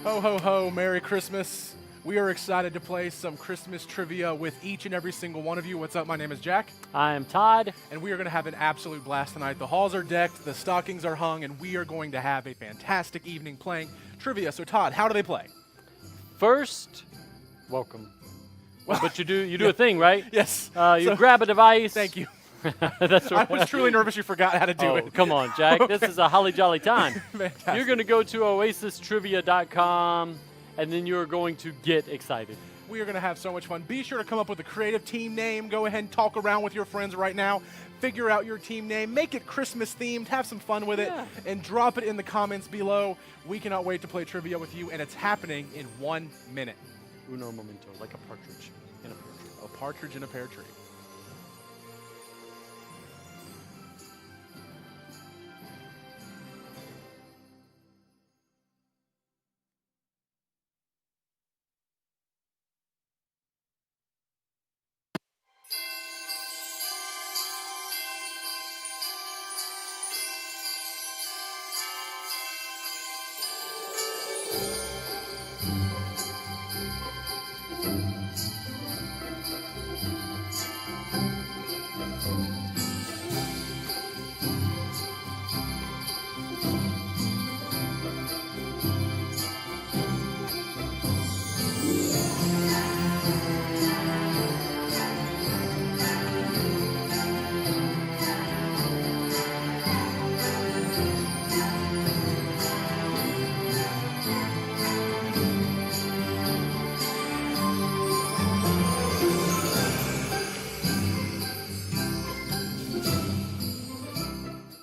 Ho, ho, ho, Merry Christmas. We are excited to play some Christmas trivia with each and every single one of you. What's up? My name is Jack. I am Todd. And we are going to have an absolute blast tonight. The halls are decked, the stockings are hung, and we are going to have a fantastic evening playing trivia. So, Todd, how do they play? First, welcome. But you do a thing, right? Yes. You grab a device. Thank you. That's right. I was truly nervous you forgot how to do it. Come on, Jack. Okay. This is a holly jolly time. Fantastic. You're going to go to oasistrivia.com, and then you're going to get excited. We are going to have so much fun. Be sure to come up with a creative team name. Go ahead and talk around with your friends right now. Figure out your team name. Make it Christmas themed. Have some fun with it. And drop it in the comments below. We cannot wait to play trivia with you, and it's happening in 1 minute. Uno momento, like a partridge in a pear tree. A partridge in a pear tree.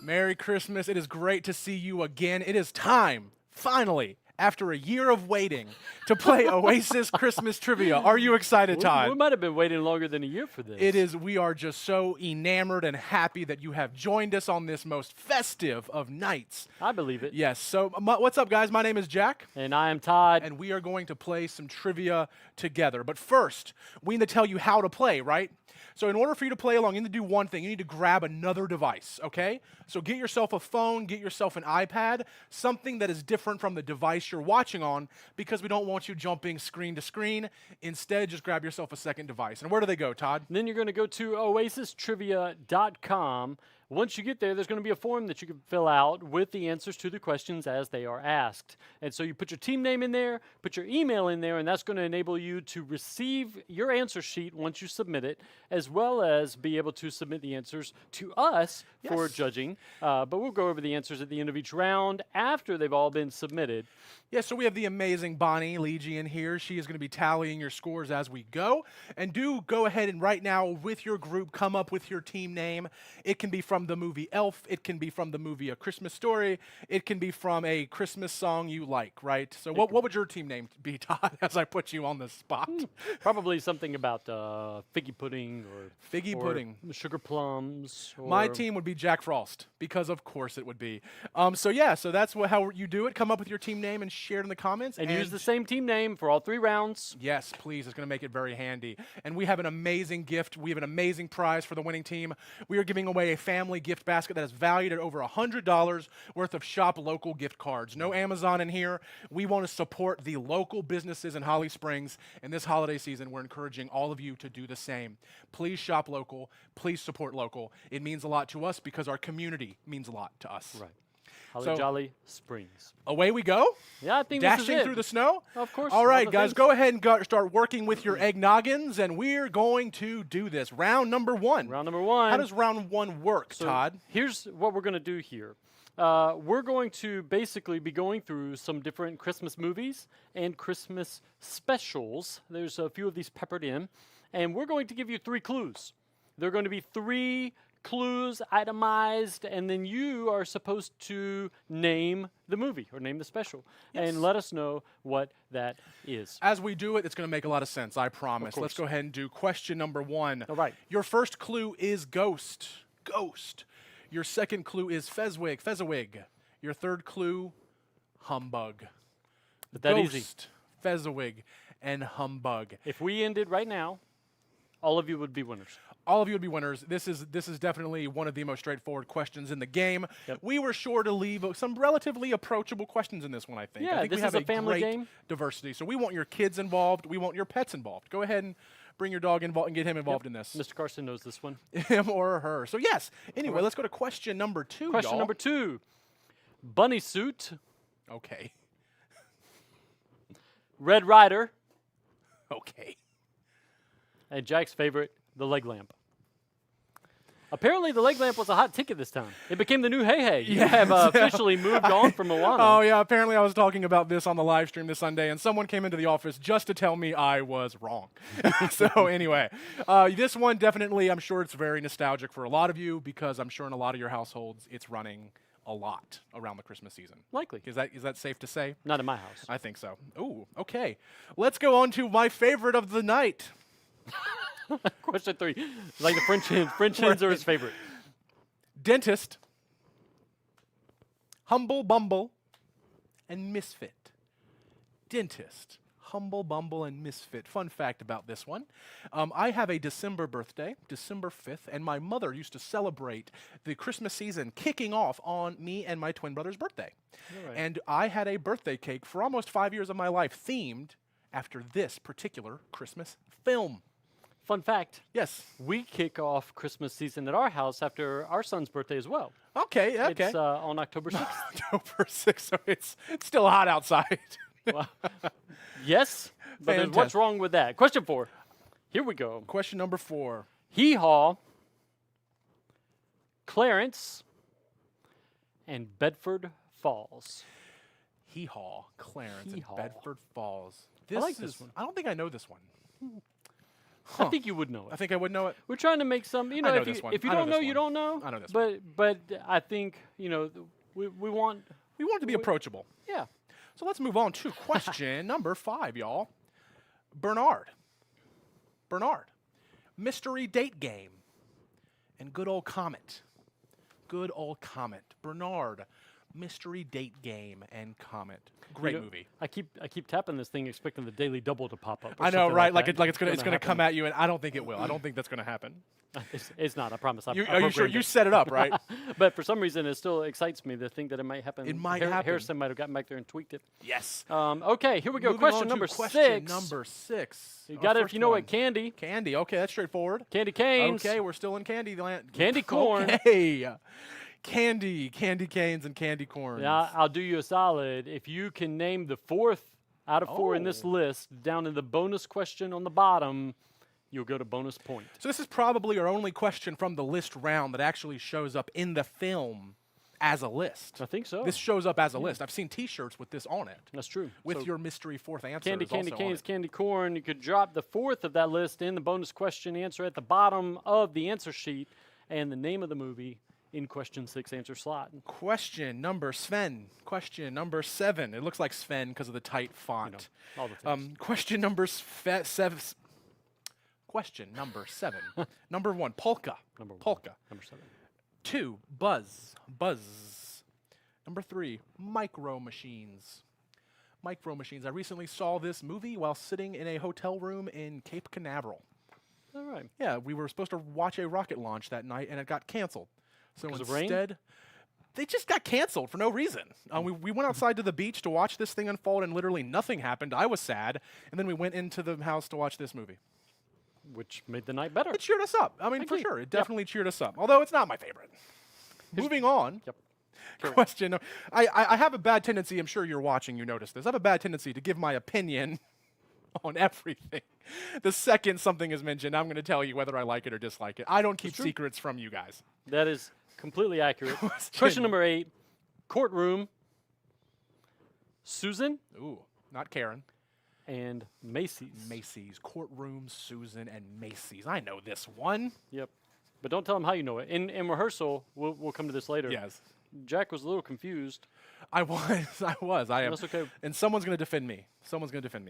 Merry Christmas. It is great to see you again. It is time, finally, after a year of waiting, to play Oasis Christmas Trivia. Are you excited, Todd? We might have been waiting longer than a year for this. It is. We are just so enamored and happy that you have joined us on this most festive of nights. I believe it. Yes. So what's up, guys? My name is Jack. And I am Todd. And we are going to play some trivia together. But first, we need to tell you how to play, right? So in order for you to play along, you need to do one thing. You need to grab another device, okay? So get yourself a phone, get yourself an iPad, something that is different from the device you're watching on, because we don't want you jumping screen to screen. Instead, just grab yourself a second device. And where do they go, Todd? And then you're going to go to oasistrivia.com. Once you get there, there's going to be a form that you can fill out with the answers to the questions as they are asked. And so you put your team name in there, put your email in there, and that's going to enable you to receive your answer sheet once you submit it, as well as be able to submit the answers to us for judging. But we'll go over the answers at the end of each round after they've all been submitted. Yeah, so we have the amazing Bonnie Legion here. She is going to be tallying your scores as we go. And do go ahead and right now with your group, come up with your team name. It can be from the movie Elf. It can be from the movie A Christmas Story. It can be from a Christmas song you like, right? So what would your team name be, Todd, as I put you on the spot? Probably something about figgy pudding or pudding. Sugar plums. Or My team would be Jack Frost, because of course it would be. So that's how you do it. Come up with your team name and share it in the comments. And use the same team name for all 3 rounds. Yes, please. It's going to make it very handy. And we have an amazing gift. We have an amazing prize for the winning team. We are giving away a family gift basket that is valued at over $100 worth of Shop Local gift cards. No Amazon in here. We want to support the local businesses in Holly Springs. And this holiday season, we're encouraging all of you to do the same. Please shop local. Please support local. It means a lot to us because our community means a lot to us. Right. Holly Jolly Springs. Away we go. Yeah, I think Dashing this is it. through the snow. Of course. All right, guys, go ahead and start working with your egg noggins, and we're going to do this. Round number 1. Round number 1. How does round 1 work, Todd? Here's what we're going to do here. We're going to basically be going through some different Christmas movies and Christmas specials. There's a few of these peppered in, and we're going to give you 3 clues. They're going to be 3 clues itemized, and then you are supposed to name the movie or name the special and let us know what that is. As we do it, it's going to make a lot of sense, I promise. Let's go ahead and do question number 1. All right. Your first clue is ghost. Ghost. Your second clue is Fezwig. Fezawig. Your third clue, humbug. But that ghost, easy. Fezawig, and humbug. If we ended right now, all of you would be winners. all of you would be winners. This is definitely one of the most straightforward questions in the game. Yep. We were sure to leave some relatively approachable questions in this one, I think. Yeah, I think this we have is a family great game. diversity. So we want your kids involved. We want your pets involved. Go ahead and bring your dog involved and get him involved in this. Mr. Carson knows this one. Him or her. So yes. Anyway, let's go to question number 2, Question y'all. number 2. Bunny suit, Okay. Red Rider, Okay. and Jack's favorite, the leg lamp. Apparently, the leg lamp was a hot ticket this time. It became the new Hey Hey. You have officially moved on from Moana. Oh, yeah. Apparently, I was talking about this on the live stream this Sunday, and someone came into the office just to tell me I was wrong. So, anyway, this one definitely, I'm sure it's very nostalgic for a lot of you because I'm sure in a lot of your households it's running a lot around the Christmas season. Likely. Is that safe to say? Not in my house. I think so. Ooh, okay. Let's go on to my favorite of the night. Question 3. Like the French hens. French hens are his favorite. Dentist, Humble Bumble, and Misfit. Dentist, Humble Bumble, and Misfit. Fun fact about this one. I have a December birthday, December 5th, and my mother used to celebrate the Christmas season kicking off on me and my twin brother's birthday. All right. And I had a birthday cake for almost 5 years of my life themed after this particular Christmas film. Fun fact. Yes. We kick off Christmas season at our house after our son's birthday as well. Okay, okay. It's on October 6th. October 6th, so it's still hot outside. Well, yes, but there's what's Fantastic. wrong with that? Question 4. Here we go. Question number 4. Hee Haw, Clarence, and Bedford Falls. Hee Haw, Clarence, Hee-haw. and Bedford Falls. like this one. I don't think I know this one. I think you would know I it. think I would know it. We're trying to make some, I know if this you, one. if you I know don't know, this you one. don't know. I know this but I think, we want, We want it to be approachable. yeah. So let's move on to question number 5, y'all. Bernard. Mystery date game. And good old Comet. Bernard. Mystery date game and Comet. Great movie. I keep tapping this thing expecting the Daily Double to pop up. or I know, something right? Like, Like that. it's gonna come at you, and I don't think it will. I don't think that's gonna happen. It's not. I promise. Are you sure? programmed You it. set it up, right? But for some reason, it still excites me to think that it might happen. It might happen. Harrison might have gotten back there and tweaked it. Yes. Okay, here we go. Moving Question on to number question 6. number 6. You Our got it if first you know one. what candy. Candy. Okay, that's straightforward. Candy canes. Okay, we're still in candy land. Candy corn. Okay. Candy canes, and candy corns. Yeah, I'll do you a solid. If you can name the 4th out of 4 in this Oh. list, down in the bonus question on the bottom, you'll go to bonus point. So this is probably our only question from the list round that actually shows up in the film as a list. I think so. This shows up as a list. I've seen T-shirts with this on it, That's true. with So your mystery 4th answer. candy, is candy also on canes, it. candy corn. You could drop the 4th of that list in the bonus question answer at the bottom of the answer sheet and the name of the movie in question 6 answer slot. Question number 7. It looks like Sven because of the tight font. All the things. Question number 7. Question number 7. Number 1, polka. Number 1. Polka. Number 7. 2, buzz. Number 3, micro machines. I recently saw this movie while sitting in a hotel room in Cape Canaveral. All right. Yeah, we were supposed to watch a rocket launch that night, and it got canceled. So Because of rain? instead, they just got canceled for no reason. We went outside to the beach to watch this thing unfold, and literally nothing happened. I was sad, and then we went into the house to watch this movie. Which made the night better. It cheered us up. I mean, for Agreed. sure, it Yep. definitely cheered us up. Although it's not my favorite. Moving on. Yep. Question. I have a bad tendency. I'm sure you're watching. You notice this. I have a bad tendency to give my opinion on everything. The second something is mentioned, I'm going to tell you whether I like it or dislike it. I don't keep true. secrets from you guys. That is completely accurate. Question. Question number 8. Courtroom. Susan Ooh, not Karen. and Macy's. Macy's. Courtroom, Susan, and Macy's. I know this one. Yep. But don't tell them how you know it. In rehearsal, we'll come to this later. Yes. Jack was a little confused. I was. I am. That's okay. And someone's going to defend me.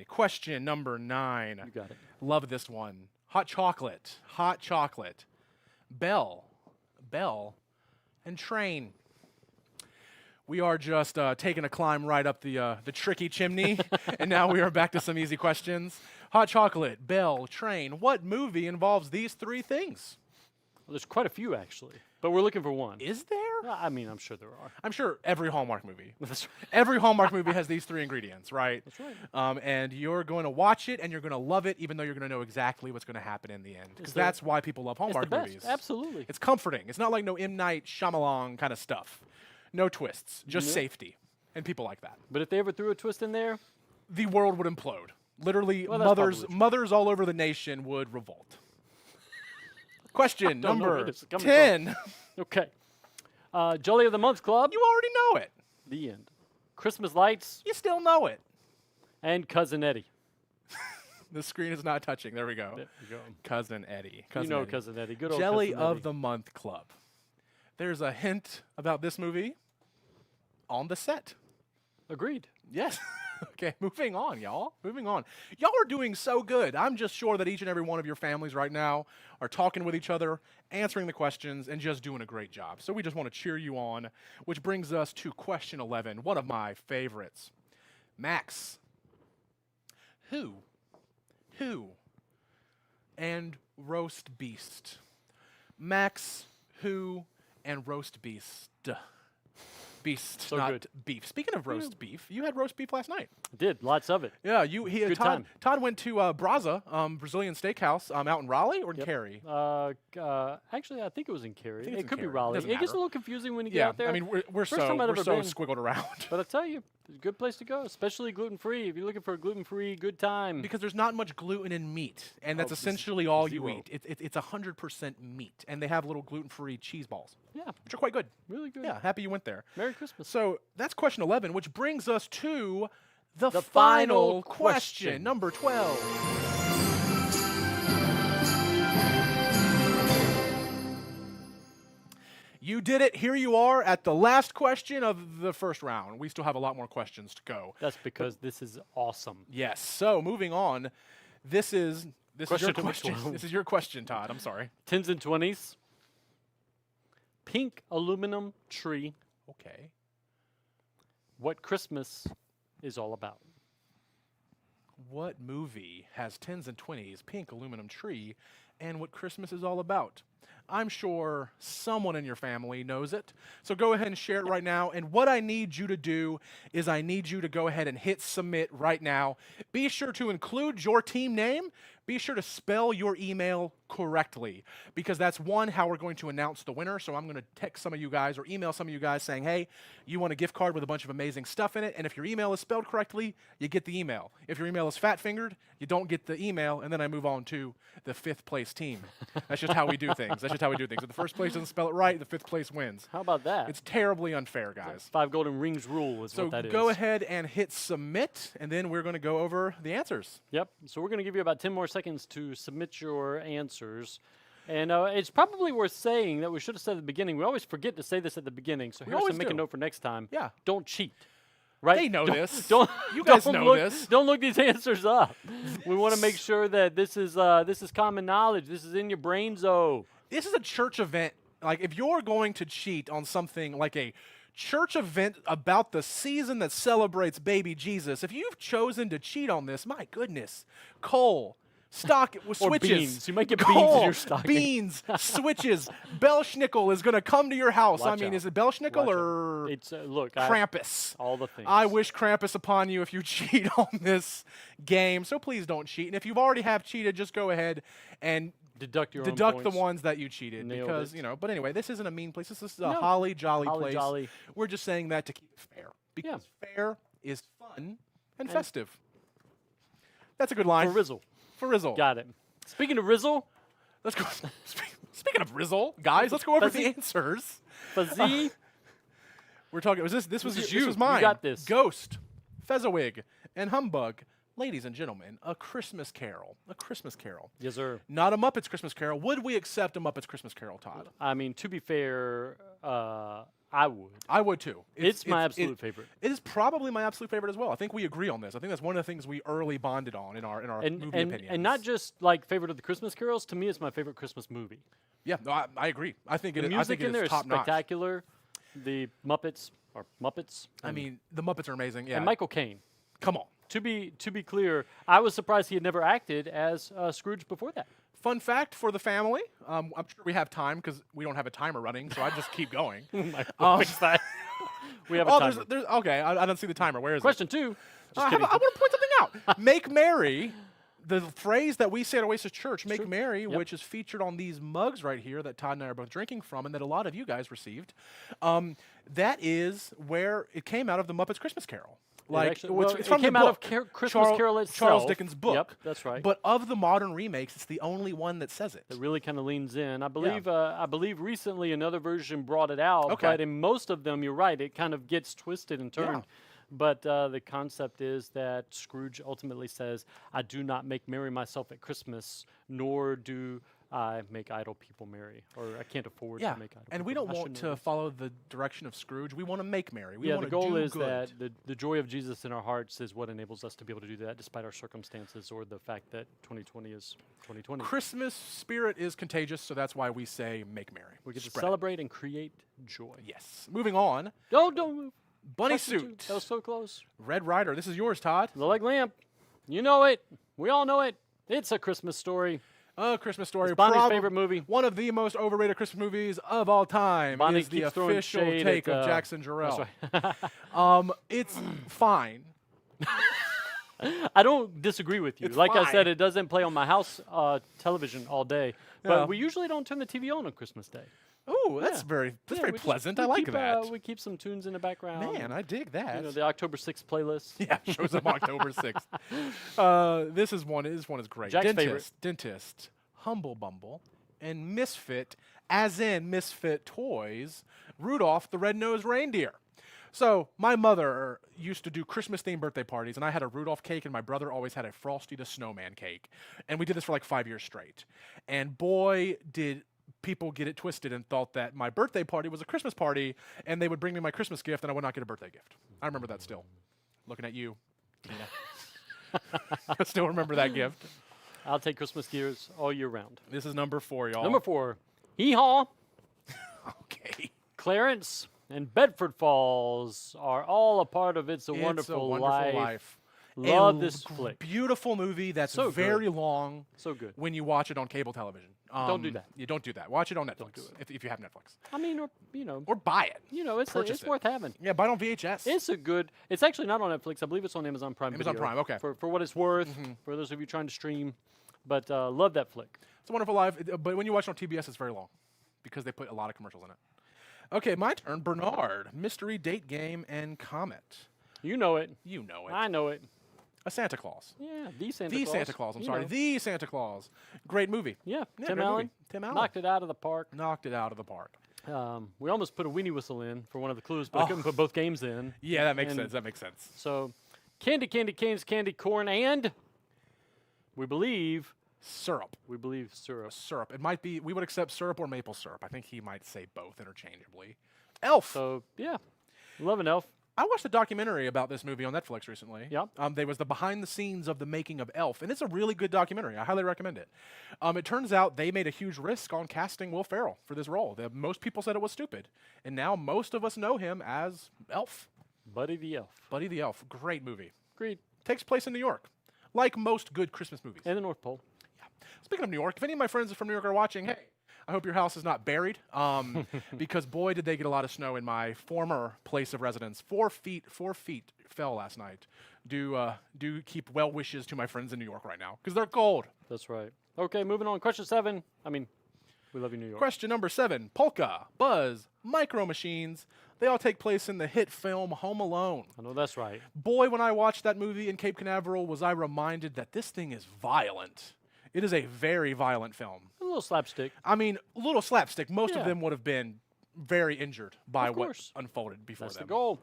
Question number 9. You got it. Love this one. Hot chocolate. Bell, and train. We are just taking a climb right up the tricky chimney, and now we are back to some easy questions. Hot chocolate, bell, train. What movie involves these 3 things? Well, there's quite a few actually, but we're looking for one. Is there? I mean, I'm sure there are. I'm sure every Hallmark movie. That's right. Every Hallmark movie has these 3 ingredients, right? That's right. And you're going to watch it and you're going to love it, even though you're going to know exactly what's going to happen in the end. Because there- that's why people love It's the Hallmark best. movies. Absolutely. It's comforting. It's not like no M. Night Shyamalan kind of stuff. No twists, just Nope. safety. And people like that. But if they ever threw a twist in there, The world would implode. Literally, Well, that's probably true. mothers all over the nation would revolt. Question don't know where number this is coming 10. okay. Jolly of the Month Club. You already know it. The end. Christmas lights You still know it. and Cousin Eddie. The screen is not touching. There we go. There you go. Cousin Eddie. You know Eddie. Cousin Eddie. Good old Jelly Cousin of Eddie. the Month Club. There's a hint about this movie on the set. Agreed. Yes. Okay, moving on, y'all. Moving on. Y'all are doing so good. I'm just sure that each and every one of your families right now are talking with each other, answering the questions, and just doing a great job. So we just want to cheer you on, which brings us to question 11, one of my favorites. Max, who, and roast beast? Max, who, and roast beast? Beast, So not good. beef. Speaking of roast beef, you had roast beef last night. Did. Lots of it. Yeah, Good Todd. time. Todd went to Braza, Brazilian Steakhouse, out in Raleigh or in Yep. Cary. Actually, I think it was in Cary. think it's It in could be Cary. Raleigh. Doesn't It gets a matter. little confusing when you get Yeah, out there. I mean we're First time I'd ever been. squiggled around But I tell you, it's a good place to go, especially gluten-free. If you're looking for a gluten-free good time. because there's not much gluten in meat, and that's Oh, essentially all you zero. eat. It's 100% meat, and they have little gluten-free cheese balls, Yeah, which are quite good. really good. Yeah, happy you went there. Merry Christmas. So that's question 11, which brings us to the The final final question, question. number 12. You did it. Here you are at the last question of the first round. We still have a lot more questions to go. That's because this is awesome. Yes. So moving on, this is your Question number question. 12. This is your question, Todd. I'm sorry. 10s and 20s. Pink aluminum tree. Okay. What Christmas is all about. What movie has 10s and 20s, pink aluminum tree, and what Christmas is all about? I'm sure someone in your family knows it. So go ahead and share it right now. And what I need you to do is I need you to go ahead and hit submit right now. Be sure to include your team name. Be sure to spell your email correctly, because that's one, how we're going to announce the winner. So I'm going to text some of you guys or email some of you guys saying, hey, you want a gift card with a bunch of amazing stuff in it. And if your email is spelled correctly, you get the email. If your email is fat-fingered, you don't get the email. And then I move on to the 5th place team. That's just how we do things. That's just how we do things. If the first place doesn't spell it right, the 5th place wins. How about that? It's terribly unfair, guys. 5 golden rings rule is So what that is. go ahead and hit submit, and then we're going to go over the answers. Yep. So we're going to give you about 10 more seconds to submit your answers. And it's probably worth saying that we should have said at the beginning. We always forget to say this at the beginning. So here's always to make a do. note for next time. Yeah. Don't cheat. Right? They know Don't- this. Don't You guys don't know look, this. Don't look these answers up. We want to make sure that this is common knowledge. This is in your brain zone. This is a church event. Like, if you're going to cheat on something like a church event about the season that celebrates baby Jesus, if you've chosen to cheat on this, my goodness, coal, stock, switches. beans. You might get beans in coal, your stocking. Beans, switches. Belschnickel is going to come to your house. Watch I mean, out. is it Belschnickel Watch out. or It's look, Krampus? all the things. I wish Krampus upon you if you cheat on this game. So please don't cheat. And if you've already have cheated, just go ahead and deduct your own deduct the points. ones that you cheated, Nailed because it. you know. But anyway, this isn't a mean place. This is a No. holly jolly Holly place. jolly. We're just saying that to keep it fair, because fair is fun and festive. That's a good line. For Rizzle. For Rizzle. Got it. Speaking of Rizzle, Let's go. Speaking of Rizzle, guys, let's go over the Fuzzy. answers. Fuzzy. We're talking. Was this? This was This is this you. was You mine. got this. Ghost, Fezzawig, and Humbug. Ladies and gentlemen, A Christmas Carol. A Christmas Carol. Yes, sir. Not a Muppets Christmas Carol. Would we accept a Muppets Christmas Carol, Todd? I mean, to be fair, I would. I would too. It's my absolute favorite. It is probably my absolute favorite as well. I think we agree on this. I think that's one of the things we early bonded on in our movie opinions. And not just like favorite of the Christmas carols. To me, it's my favorite Christmas movie. Yeah, no, I agree. I think The it. I music think it in there is is top notch. spectacular. The Muppets are Muppets. I mean, the Muppets are amazing. Yeah. and Michael Caine. Come on. To be clear, I was surprised he had never acted as Scrooge before that. Fun fact for the family. I'm sure we have time because we don't have a timer running, so I just keep going. Fix that. We have a Oh, timer. there's okay. I don't see the timer. Where is Question 2. it? Just I kidding. want to point something out. Make merry. The phrase that we say at Oasis Church, make merry, which is featured on these mugs right here that Todd and I are both drinking from and that a lot of you guys received, that is where it came out of the Muppets Christmas Carol. It from came the out of book, Christmas Carol itself. Charles Dickens' book. Yep, that's right. But of the modern remakes, it's the only one that says it. It really kind of leans in. I believe recently another version brought it out, Okay. but in most of them, you're right, it kind of gets twisted and turned. Yeah. But the concept is that Scrooge ultimately says, I do not make merry myself at Christmas, nor do I make idle people merry, or I can't afford to make idle people. And we don't want to follow the direction of Scrooge. We want to make merry. We the want to goal do is good. that the joy of Jesus in our hearts is what enables us to be able to do that despite our circumstances or the fact that 2020 is 2020. Christmas spirit is contagious, so that's why we say make merry. We get to Spread it. celebrate and create joy. Yes. Moving on. Don't move. Bunny Question 2. suit. That was so close. Red Rider. This is yours, Todd. The leg lamp. You know it. We all know it. It's a Christmas story. A Christmas Story. It's Bonnie's prob- favorite movie. One of the most overrated Christmas movies of all time. Bonnie is the keeps throwing official shade take at, of Jackson Jarrell. That's right. It's fine. I don't disagree with you. It's Like I fine. said, it doesn't play on my house television all day. But Yeah. we usually don't turn the TV on Christmas Day. Oh, that's Yeah. very Yeah, we just- pleasant. we I like keep, that. we keep some tunes in the background. Man, I dig that. You know, the October 6th playlist. yeah, shows up October 6th. This one is great. Jack's favorite. Dentist, Humble Bumble, and Misfit, as in Misfit Toys, Rudolph the Red-Nosed Reindeer. So my mother used to do Christmas-themed birthday parties, and I had a Rudolph cake, and my brother always had a Frosty the Snowman cake. And we did this for like 5 years straight. And boy, did people get it twisted and thought that my birthday party was a Christmas party, and they would bring me my Christmas gift, and I would not get a birthday gift. I remember that still. Looking at you, Tina. I still remember that gift. I'll take Christmas gears all year round. This is number 4, y'all. Number 4, Hee Haw, Okay. Clarence, and Bedford Falls are all a part of It's a Wonderful Life. Love this flick. Beautiful movie that's So very long So good. when you watch it on cable television. Don't do that. You don't do that. Watch it on Netflix Don't do it. if you have Netflix. I mean, or Or buy it. it's purchase it. worth having. Yeah, buy it on VHS. It's a good. It's actually not on Netflix. I believe it's on Amazon Prime. Amazon Video Prime, okay. For what it's worth, for those of you trying to stream, but love that flick. It's a Wonderful Life, but when you watch it on TBS, it's very long because they put a lot of commercials in it. Okay, my turn. Bernard, Mystery Date Game, and Comet. You know it. You know it. I know it. A Santa Claus. Yeah, the Santa The Claus. Santa Claus. I'm You sorry. know. The Santa Claus. Great movie. Yeah, Yeah, Tim great Allen. movie. Tim Allen. Knocked it out of the park. Knocked it out of the park. We almost put a weenie whistle in for one of the clues, but I couldn't put both games in. Yeah, that makes And- sense. That makes sense. So, candy canes, candy corn, and we believe Syrup. syrup. Syrup. It might be, we would accept syrup or maple syrup. I think he might say both interchangeably. Elf. So yeah, love an elf. I watched a documentary about this movie on Netflix recently. Yeah. There was the behind the scenes of the making of Elf, and it's a really good documentary. I highly recommend it. It turns out they made a huge risk on casting Will Ferrell for this role. Most people said it was stupid, and now most of us know him as Elf. Buddy the elf. Buddy the Elf. Great movie. Agreed. Takes place in New York, like most good Christmas movies. And the North Pole. Speaking of New York, if any of my friends from New York are watching, hey, I hope your house is not buried, because boy, did they get a lot of snow in my former place of residence. 4 feet fell last night. Do keep well wishes to my friends in New York right now, because they're cold. That's right. Okay, moving on. Question 7. I mean, we love you, New York. Question number 7, Polka, Buzz, Micro Machines. They all take place in the hit film Home Alone. I know that's right. Boy, when I watched that movie in Cape Canaveral, was I reminded that this thing is violent. It is a very violent film. A little slapstick. I mean, a little slapstick. Most of Yeah. them would have been very injured by Of what course. unfolded before That's them. the goal.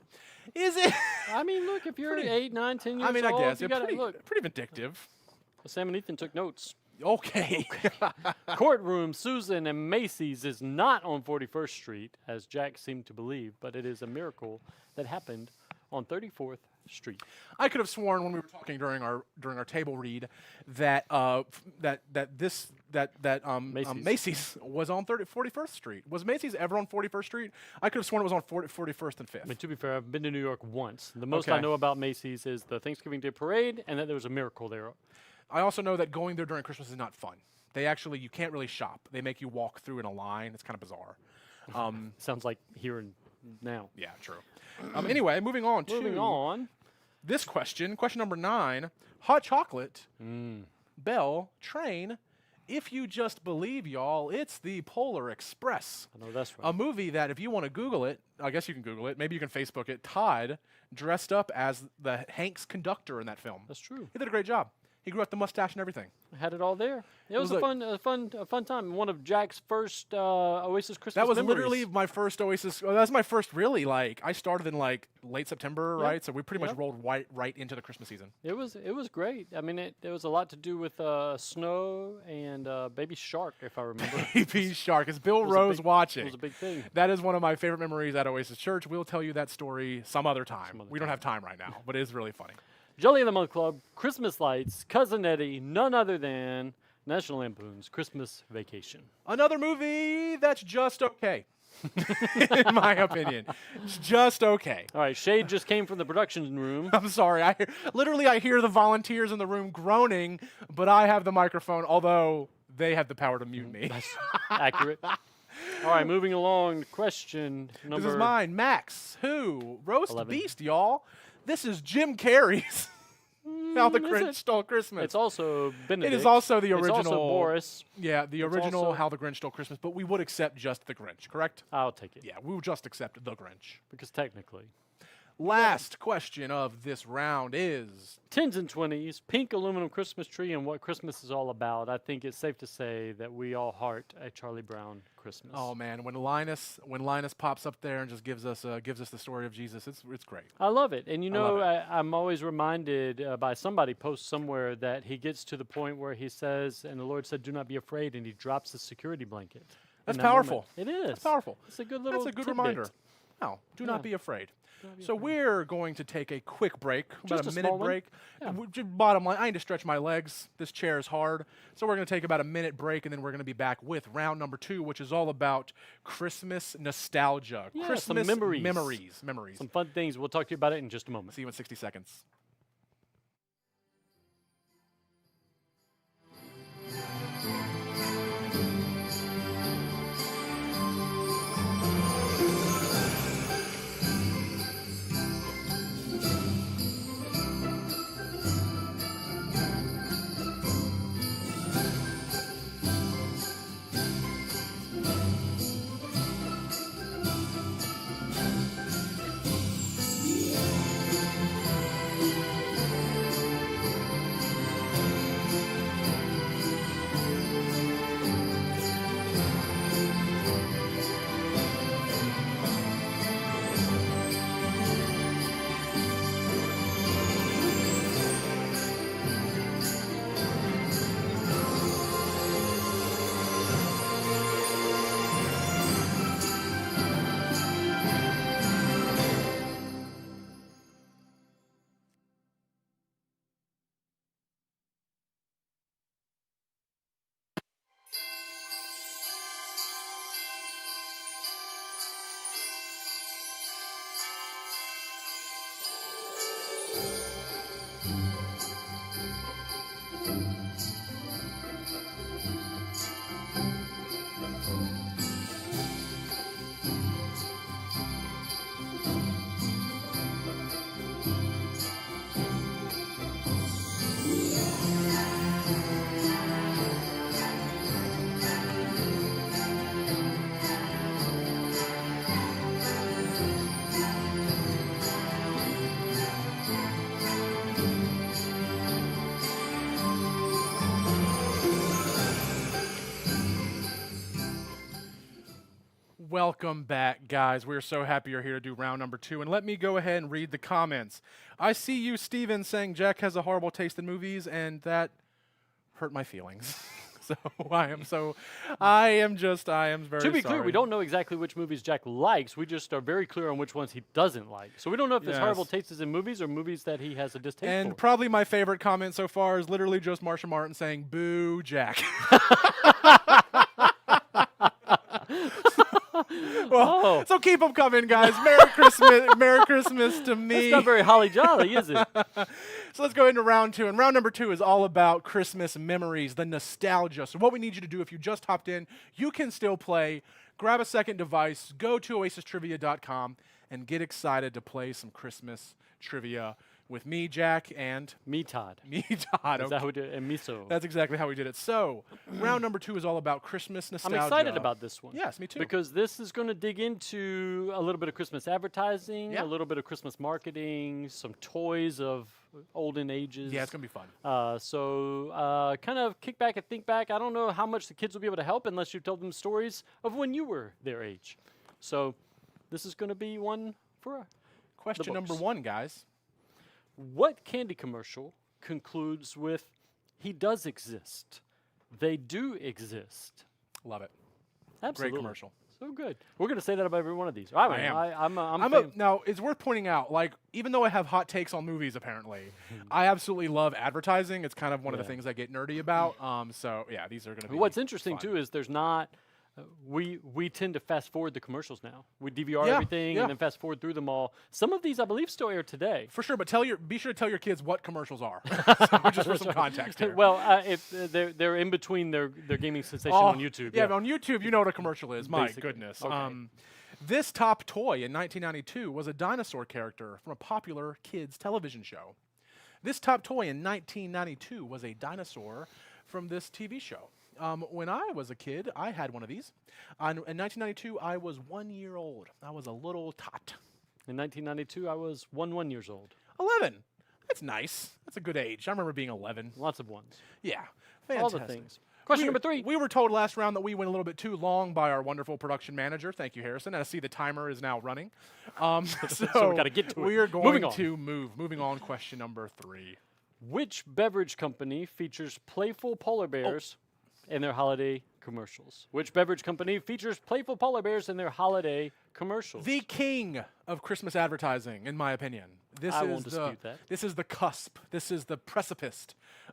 Is it? I mean, look, if you're 8, 9, 10 years I mean, I old, guess. you Yeah, gotta look. pretty vindictive. Sam and Ethan took notes. Okay. Courtroom, Susan, and Macy's is not on 41st Street, as Jack seemed to believe, but it is a miracle that happened on 34th Street. I could have sworn when we were talking during our table read that Macy's was on 41st Street. Was Macy's ever on 41st Street? I could have sworn it was on 41st and 5th. I mean, to be fair, I've been to New York once. The most I Okay. know about Macy's is the Thanksgiving Day Parade, and that there was a miracle there. I also know that going there during Christmas is not fun. You can't really shop. They make you walk through in a line. It's kind of bizarre. Sounds like here and now. Yeah, true. Anyway, moving on Moving to on. this question. Question number 9. Hot chocolate, bell, train. If you just believe, y'all, it's the Polar Express. I know that's right. A movie that, if you want to Google it, I guess you can Google it. Maybe you can Facebook it. Todd dressed up as the Hanks conductor in that film. That's true. He did a great job. He grew out the mustache and everything. Had it all there. It was was a fun time. One of Jack's first Oasis Christmas That was memories. literally my first Oasis. Well, that was my first really, I started in late September, Yeah. right? So we pretty much Yep. rolled right into the Christmas season. It was great. I mean, there was a lot to do with snow and Baby Shark, if I remember. Baby Shark. Is Bill was a Rose big- watching? It was a big thing. That is one of my favorite memories at Oasis Church. We'll tell you that story some other time. other We don't have time right now, but it is really funny. Jelly of the Month Club, Christmas Lights, Cousin Eddie, none other than National Lampoon's Christmas Vacation. Another movie that's just okay, in my opinion. It's just okay. All right, Shade just came from the production room. I'm sorry. I hear the volunteers in the room groaning, but I have the microphone, although they have the power to mute me. That's accurate. All right, moving along. Question number. This is mine. Max, who? Roast 11. Beast, y'all. This is Jim Carrey's How the is Grinch it? Stole Christmas. It's also Benedict. It is also the It's original. also Boris. Yeah, the It's original also- How the Grinch Stole Christmas, but we would accept just the Grinch, correct? I'll take it. Yeah, we would just accept the Grinch. Because technically. Last question of this round is 10s and 20s, pink aluminum Christmas tree, and what Christmas is all about. I think it's safe to say that we all heart a Charlie Brown Christmas. oh man, when Linus pops up there and just gives us the story of Jesus, it's great. I love it. And you love know, it. I'm always reminded by somebody posts somewhere that he gets to the point where he says, and the Lord said, do not be afraid, and he drops the security blanket. in That's that moment. powerful. It is. That's powerful. It's a good little That's a good tidbit. reminder. No, do Yeah. not be afraid. Do not be So afraid. we're going to take a quick break, about Just a a minute small one. break. Yeah. Bottom line, I need to stretch my legs. This chair is hard. So we're going to take about a minute break, and then we're going to be back with round number 2, which is all about Christmas nostalgia. Yeah, some Christmas memories. Memories. Some fun things. We'll talk to you about it in just a moment. See you in 60 seconds. Welcome back, guys. We're so happy you're here to do round number 2. And let me go ahead and read the comments. I see you, Steven, saying Jack has a horrible taste in movies, and that hurt my feelings. So I am very To be clear, sorry. we don't know exactly which movies Jack likes. We just are very clear on which ones he doesn't like. So we don't know if his horrible Yes. taste is in movies or movies that he has a distaste And for. probably my favorite comment so far is literally just Marsha Martin saying, "Boo, Jack." Well, so keep them coming, guys. Merry Christmas, Merry Christmas to me. It's not very holly jolly, is it? So let's go into round 2. And round number 2 is all about Christmas memories, the nostalgia. So what we need you to do, if you just hopped in, you can still play. Grab a second device, go to oasistrivia.com, and get excited to play some Christmas trivia with me, Jack, and Me, Todd. me, Todd. Is that how we do it? And miso. That's exactly how we did it. So round number 2 is all about Christmas I'm nostalgia. excited about this one. Yes, me too. Because this is going to dig into a little bit of Christmas advertising, Yeah. a little bit of Christmas marketing, some toys of olden ages. Yeah, it's going to be fun. So kind of kick back and think back. I don't know how much the kids will be able to help unless you tell them stories of when you were their age. So this is going to be one for Question number books. 1, guys. what candy commercial concludes with "He does exist. They do exist." Love it. Absolutely. Great commercial. So good. We're going to say that about every one of these. I am. I'm Now, it's worth pointing out, like, even though I have hot takes on movies, apparently, I absolutely love advertising. It's kind of one of the Yeah. things I get nerdy about. So, yeah, these are going to be What's interesting fun. too is there's not. We tend to fast forward the commercials now. We DVR Yeah, everything yeah. and then fast forward through them all. Some of these, I believe, still air today. For sure, but be sure to tell your kids what commercials are, just for some context here. Well, if they're in between their gaming sensation Oh, on YouTube. Yeah, but on YouTube, you know what a commercial is. My Basically. goodness. Okay. This top toy in 1992 was a dinosaur character from a popular kids television show. This top toy in 1992 was a dinosaur from this TV show. When I was a kid, I had one of these. In 1992, I was 1 year old. I was a little tot. In 1992, I was 1 years old. 11. That's nice. That's a good age. I remember being 11. Lots of ones. Yeah. All the Fantastic. things. Question number 3. We were told last round that we went a little bit too long by our wonderful production manager. Thank you, Harrison. And I see the timer is now running. So we gotta get to it. We are Moving going on. to move. Moving on, question number 3. Which beverage company features playful polar bears in their holiday commercials? Which beverage company features playful polar bears in their holiday commercials? The king of Christmas advertising, in my opinion. I won't dispute that. This is the cusp. This is the precipice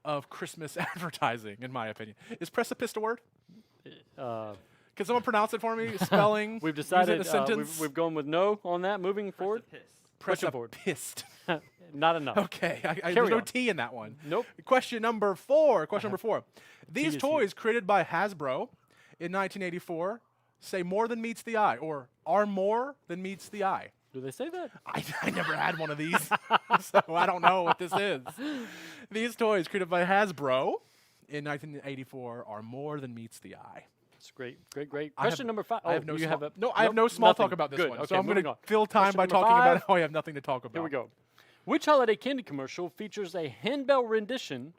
of Christmas advertising, in my opinion. Is precipice a word? Can someone pronounce it for me? Spelling? We've use it decided in a sentence? we've gone with no on that. Moving forward, pushing forward. Precipist. Not enough. Okay, there's Carry no on. T in that one. Nope. Question number 4. Question number 4. These is toys created by Hasbro in 1984 say more than meets the eye, or are more than meets the eye. Do they say that? I never had one of these, so I don't know what this is. These toys created by Hasbro in 1984 are more than meets the eye. It's great. Question have- number 5. I have no you small, have a, no, I have nope, no small nothing. talk about this Good. one. Okay, So I'm going moving to on. fill time Question by number talking about 5. how I have nothing to talk about. Here we go. Which holiday candy commercial features a handbell rendition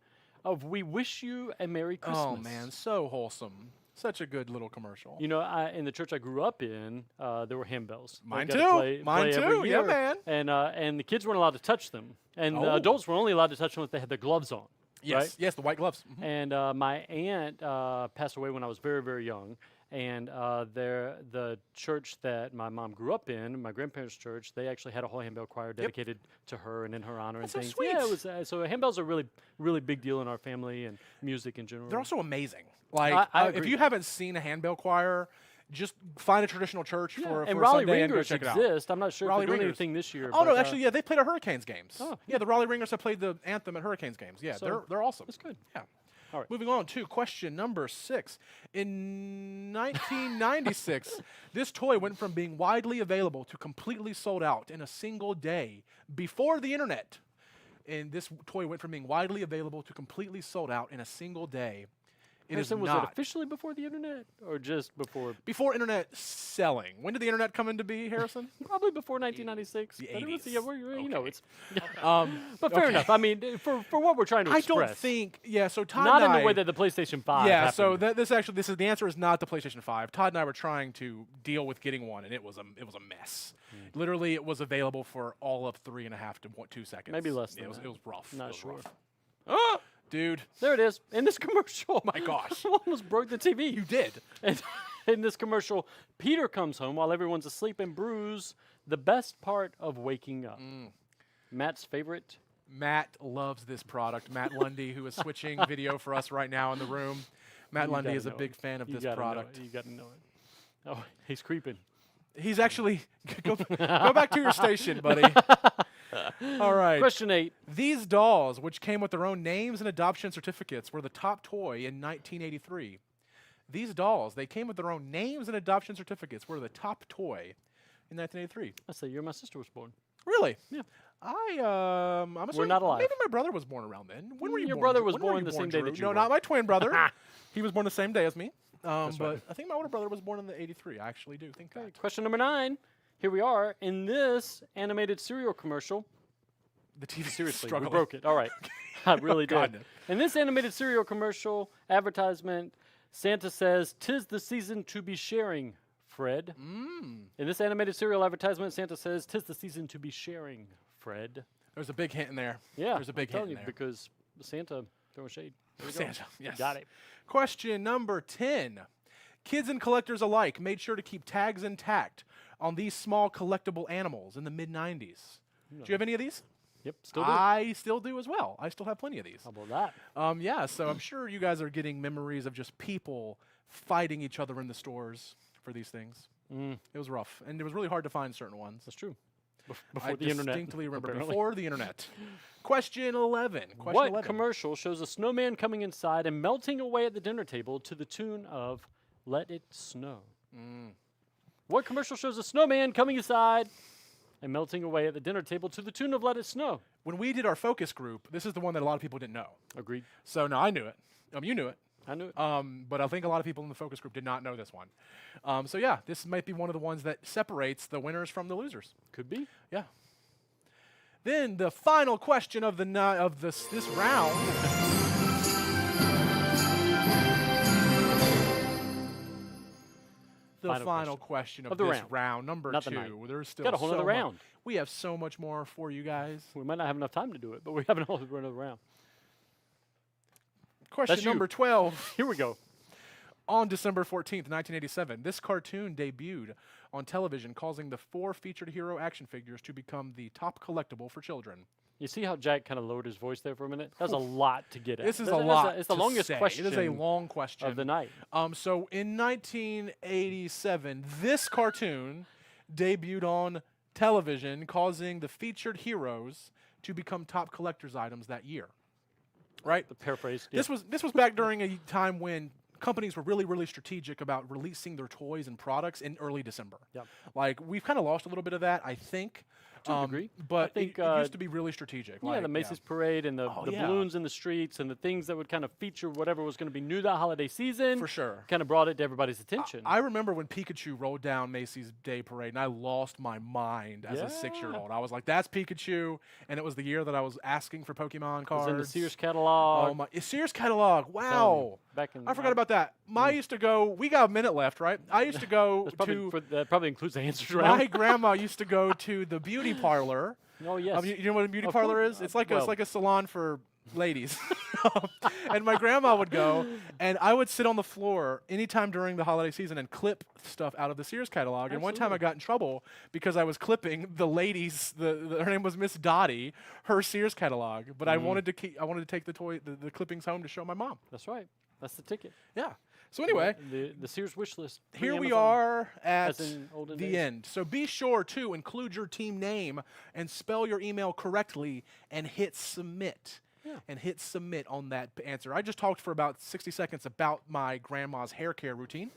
of "We Wish You a Merry Christmas"? Oh man, so wholesome. Such a good little commercial. You know, in the church I grew up in, there were handbells. Mine They got to too. play Mine every too. Yeah, year. man. And the kids weren't allowed to touch them, and the Oh. adults were only allowed to touch them if they had their gloves on. Yes, Right? yes, the white gloves. Mhm. And my aunt passed away when I was very, very young. And the church that my mom grew up in, my grandparents' church, they actually had a whole handbell choir dedicated to her and in her honor That's and so things. Yeah, it sweet. was so handbells are really, really big deal in our family and music in general. They're also amazing. Like, I if agree. you haven't seen a handbell choir, just find a traditional church for and a Raleigh Sunday and go Ringers check it out. exist. I'm not sure Raleigh if they're doing Ringers. anything this year. Oh no, but, actually, yeah, they played at Hurricanes games. Oh, yeah, the Raleigh Ringers have played the anthem at Hurricanes games. Yeah, So, they're awesome. that's good. Yeah. All right. Moving on to question number 6. In 1996, this toy went from being widely available to completely sold out in a single day before the internet. And this toy went from being widely available to completely sold out in a single day. It is Harrison, was not. it officially before the internet or just before? Before internet selling. When did the internet come into be, Harrison? Probably before 1996. The but it was- 80s. yeah, you know, Okay. it's. But But fair enough. I mean, for what we're trying to I express. don't think. Yeah. So Todd Not and in the I, way that the PlayStation 5. Yeah. So happened. this is the answer is not the PlayStation 5. Todd and I were trying to deal with getting one, and it was a mess. Hmm. Literally, it was available for all of 3.5 to 2 seconds. Maybe less Yeah, than it was that. it was rough. Not It was sure. rough. Ah, dude, There it is in this commercial. my gosh, I almost broke the TV. you did. And in this commercial, Peter comes home while everyone's asleep and brews the best part of waking up. Matt's favorite. Matt loves this product. Matt Lundy, who is switching video for us right now in the room. Matt You Lundy gotta is a know big it. fan of You this gotta know product. it. You got to know it. Oh, he's creeping. He's actually go back to your station, buddy. All right. Question 8. These dolls, which came with their own names and adoption certificates, were the top toy in 1983. These dolls, they came with their own names and adoption certificates, were the top toy in 1983. That's the year my sister was born. Really? Yeah. I'm assuming not alive. Maybe my brother was born around then. When were you Your born? brother was When were born you the same day Drew? that you No, were. not my twin brother. He was born the same day as me. That's but right. I think my older brother was born in the 83. I actually do think that. Question number 9. Here we are in this animated cereal commercial. The TV Seriously, we struggling. broke it. All right. I really did. God. In this animated cereal commercial advertisement, Santa says, "'Tis the season to be sharing, Fred." In this animated cereal advertisement, Santa says, "'Tis the season to be sharing, Fred." There's a big hint in there. Yeah. There's a big I'm telling hint in you there. because Santa throwing shade. There we go. Santa, yes. Got it. Question number 10. Kids and collectors alike made sure to keep tags intact on these small collectible animals in the mid-90s. Do you have any of these? Yep. Still do. I still do as well. I still have plenty of these. How about that? Yeah, so I'm sure you guys are getting memories of just people fighting each other in the stores for these things. It was rough, and it was really hard to find certain ones. That's true. I Before the internet. distinctly remember apparently. before the internet. Question 11. Question What 11. commercial shows a snowman coming inside and melting away at the dinner table to the tune of "Let It Snow"? What commercial shows a snowman coming inside and melting away at the dinner table to the tune of "Let It Snow"? When we did our focus group, this is the one that a lot of people didn't know. Agreed. So no, I knew it. You knew it. I knew it. But I think a lot of people in the focus group did not know this one. So yeah, this might be one of the ones that separates the winners from the losers. Could be. Yeah. Then the final question of this round. The final question of the this round. round, number Not the 2. night. There's still Got a whole so nother mu- round. We have so much more for you guys. We might not have enough time to do it, but we have another round. Question That's you. number 12. Here we go. On December 14th, 1987, this cartoon debuted on television, causing the 4 featured hero action figures to become the top collectible for children. You see how Jack kind of lowered his voice there for a minute? That's a lot to get at. This is a That's lot. It's the to longest say. question It is a long question of the night. So in 1987, this cartoon debuted on television, causing the featured heroes to become top collector's items that year. Right? The paraphrase. This was back during a time when companies were really, really strategic about releasing their toys and products in early December. Yep. Like, we've kind of lost a little bit of that, I think. To a degree. But I think, it used to be really strategic. Yeah, like, the Macy's parade and the yeah. balloons in the streets and the things that would kind of feature whatever was going to be new that holiday season. For sure. Kind of brought it to everybody's attention. I remember when Pikachu rolled down Macy's Day Parade, and I lost my mind as a 6-year-old. I was like, that's Pikachu, and it was the year that I was asking for Pokemon It cards. was in the Sears catalog. Oh, my. Sears catalog. Wow. Back in I forgot about that. I used to go, we got a minute left, right? I used to go That's probably to, that probably includes the answers my round. grandma used to go to the beauty parlor. Oh, yes. You know what a beauty Of parlor course. is? It's like Well. it's like a salon for ladies. And my grandma would go, and I would sit on the floor anytime during the holiday season and clip stuff out of the Sears catalog. And one time I Absolutely. got in trouble because I was clipping the ladies. Her name was Miss Dottie, her Sears catalog. But I wanted to take the clippings home to show my mom. That's right. That's the ticket. Yeah. So anyway, The Sears wish list. here we Amazon. are at As in olden the days. end. So be sure to include your team name and spell your email correctly and hit submit. Yeah. And hit submit on that answer. I just talked for about 60 seconds about my grandma's hair care routine.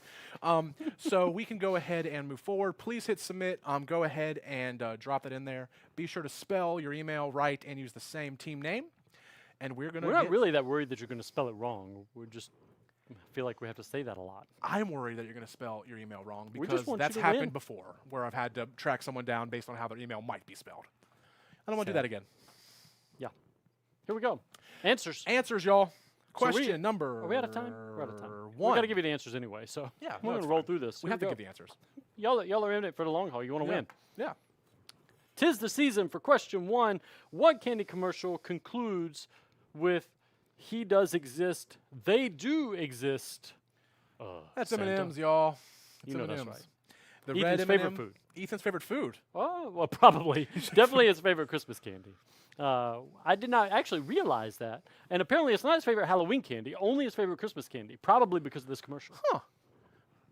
So we can go ahead and move forward. Please hit submit. Go ahead and drop that in there. Be sure to spell your email right and use the same team name. And we're We're not really that worried that you're going to spell it wrong. We just feel like we have to say that a lot. I'm worried that you're going to spell your email wrong We just because want you that's to happened win. before where I've had to track someone down based on how their email might be spelled. I don't want to do Sad. that again. Yeah. Here we go. Answers. Answers, y'all. So Question number Are we out of time? We're out of time. We 1. got to give you the answers anyway. So Yeah, we're no, going it's to roll fine. through this. We Here have to go. give the answers. Y'all are in it for the long haul. You want to Yeah. win. Yeah. 'Tis the season for question 1. What candy commercial concludes with "He does exist, they do exist"? That's Santa. M&M's, y'all. You know that's M&Ms. right. The Ethan's red favorite M&M. food. Ethan's favorite food. Oh, well, probably. Definitely his favorite Christmas candy. I did not actually realize that. And apparently it's not his favorite Halloween candy, only his favorite Christmas candy, probably because of this commercial. Huh.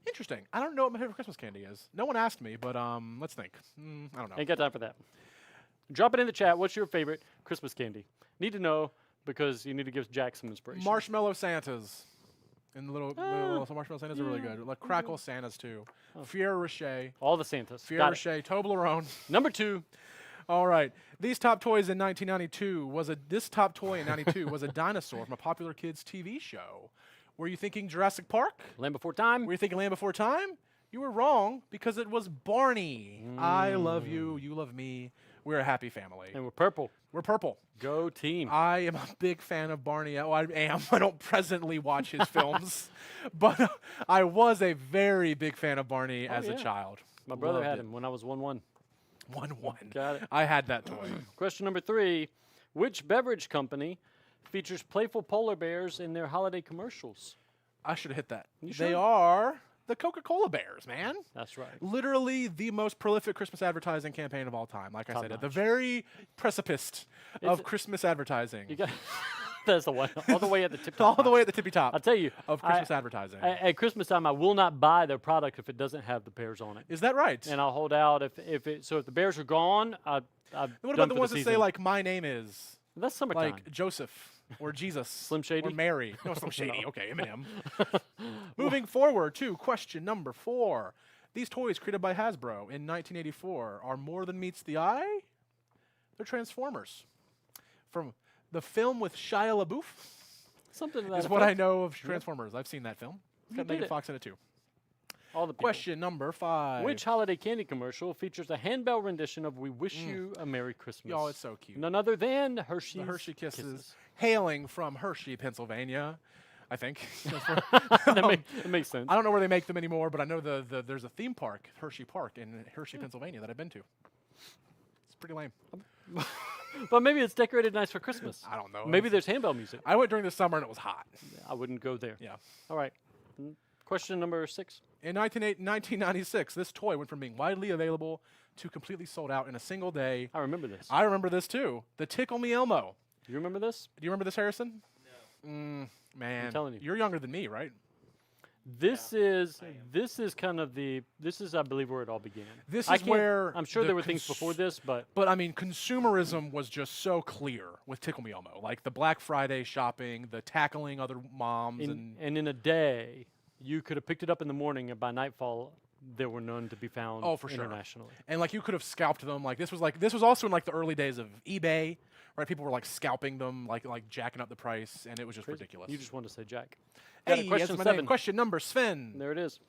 Interesting. I don't know what my favorite Christmas candy is. No one asked me, but let's think. I don't know. Ain't got time for that. Drop it in the chat. What's your favorite Christmas candy? Need to know because you need to give Jack some inspiration. Marshmallow Santas. And the little marshmallow Santas are really good. Like crackle Santas too. Fier Rocher. All the Santas. Fier Got it. Rocher. Toblerone. Number 2. All right. These top toys in 1992 this top toy in 92 was a dinosaur from a popular kids TV show. Were you thinking Jurassic Park? Land Before Time. Were you thinking Land Before Time? You were wrong because it was Barney. I love you. You love me. We're a happy family. And we're purple. We're purple. Go team. I am a big fan of Barney. Oh, I am. I don't presently watch his films, but I was a very big fan of Barney as a yeah. child. My brother Loved had it. him when I was 1-1. 1-1. Got it. I had that toy. Question number 3. Which beverage company features playful polar bears in their holiday commercials? I should have hit that. You They should. are the Coca-Cola Bears, man. That's right. Literally the most prolific Christmas advertising campaign of all time. Like I Top said, at the notch. very precipice of it- Christmas advertising. You got that's the one. All the way at the tip. All the way at the tippy top I'll tell you. of Christmas advertising. At Christmas time, I will not buy their product if it doesn't have the bears on it, Is that right? and I'll hold out if the bears are gone. I've what done about the for ones that season. say like "My name is"? That's summertime. Like Joseph or Jesus, Slim Shady? or Mary. No, Slim Shady. No. Okay, Eminem. Moving forward to question number 4. These toys created by Hasbro in 1984 are more than meets the eye. They're Transformers. From the film with Shia LaBeouf Something to that is what I effect. know of Transformers. I've seen that film. It's got did Megan it. Fox in it too. All the people. Question number 5. Which holiday candy commercial features a handbell rendition of "We Wish You a Merry Christmas"? Y'all, it's so cute. None other than Hershey's The Hershey Kisses, hailing from Hershey, Pennsylvania, I think. that makes sense. I don't know where they make them anymore, but I know there's a theme park, Hershey Park, in Hershey, Pennsylvania, that I've been to. It's pretty lame. But maybe it's decorated nice for Christmas. I don't know. Maybe there's handbell music. I went during the summer and it was hot. I wouldn't go there. Yeah. All right. Question number 6. In 1996, this toy went from being widely available to completely sold out in a single day. I remember this. I remember this too. The Tickle Me Elmo. You remember this? Do you remember this, Harrison? No. Man, telling you. you're younger than me, right? This is kind of this is I believe where it all began. This I is can't- where I'm sure the there were things before this, but But I mean, consumerism was just so clear with Tickle Me Elmo. Like the Black Friday shopping, the tackling other moms, and in a day, you could have picked it up in the morning, and by nightfall, there were none to be found Oh, for sure. internationally. and like you could have scalped them. Like this was also in like the early days of eBay, right? People were like scalping them, like jacking up the price, and it was just Crazy. ridiculous. You just wanted to say Jack. Got hey, a question that's my 7. name. Question number Sven. There it is.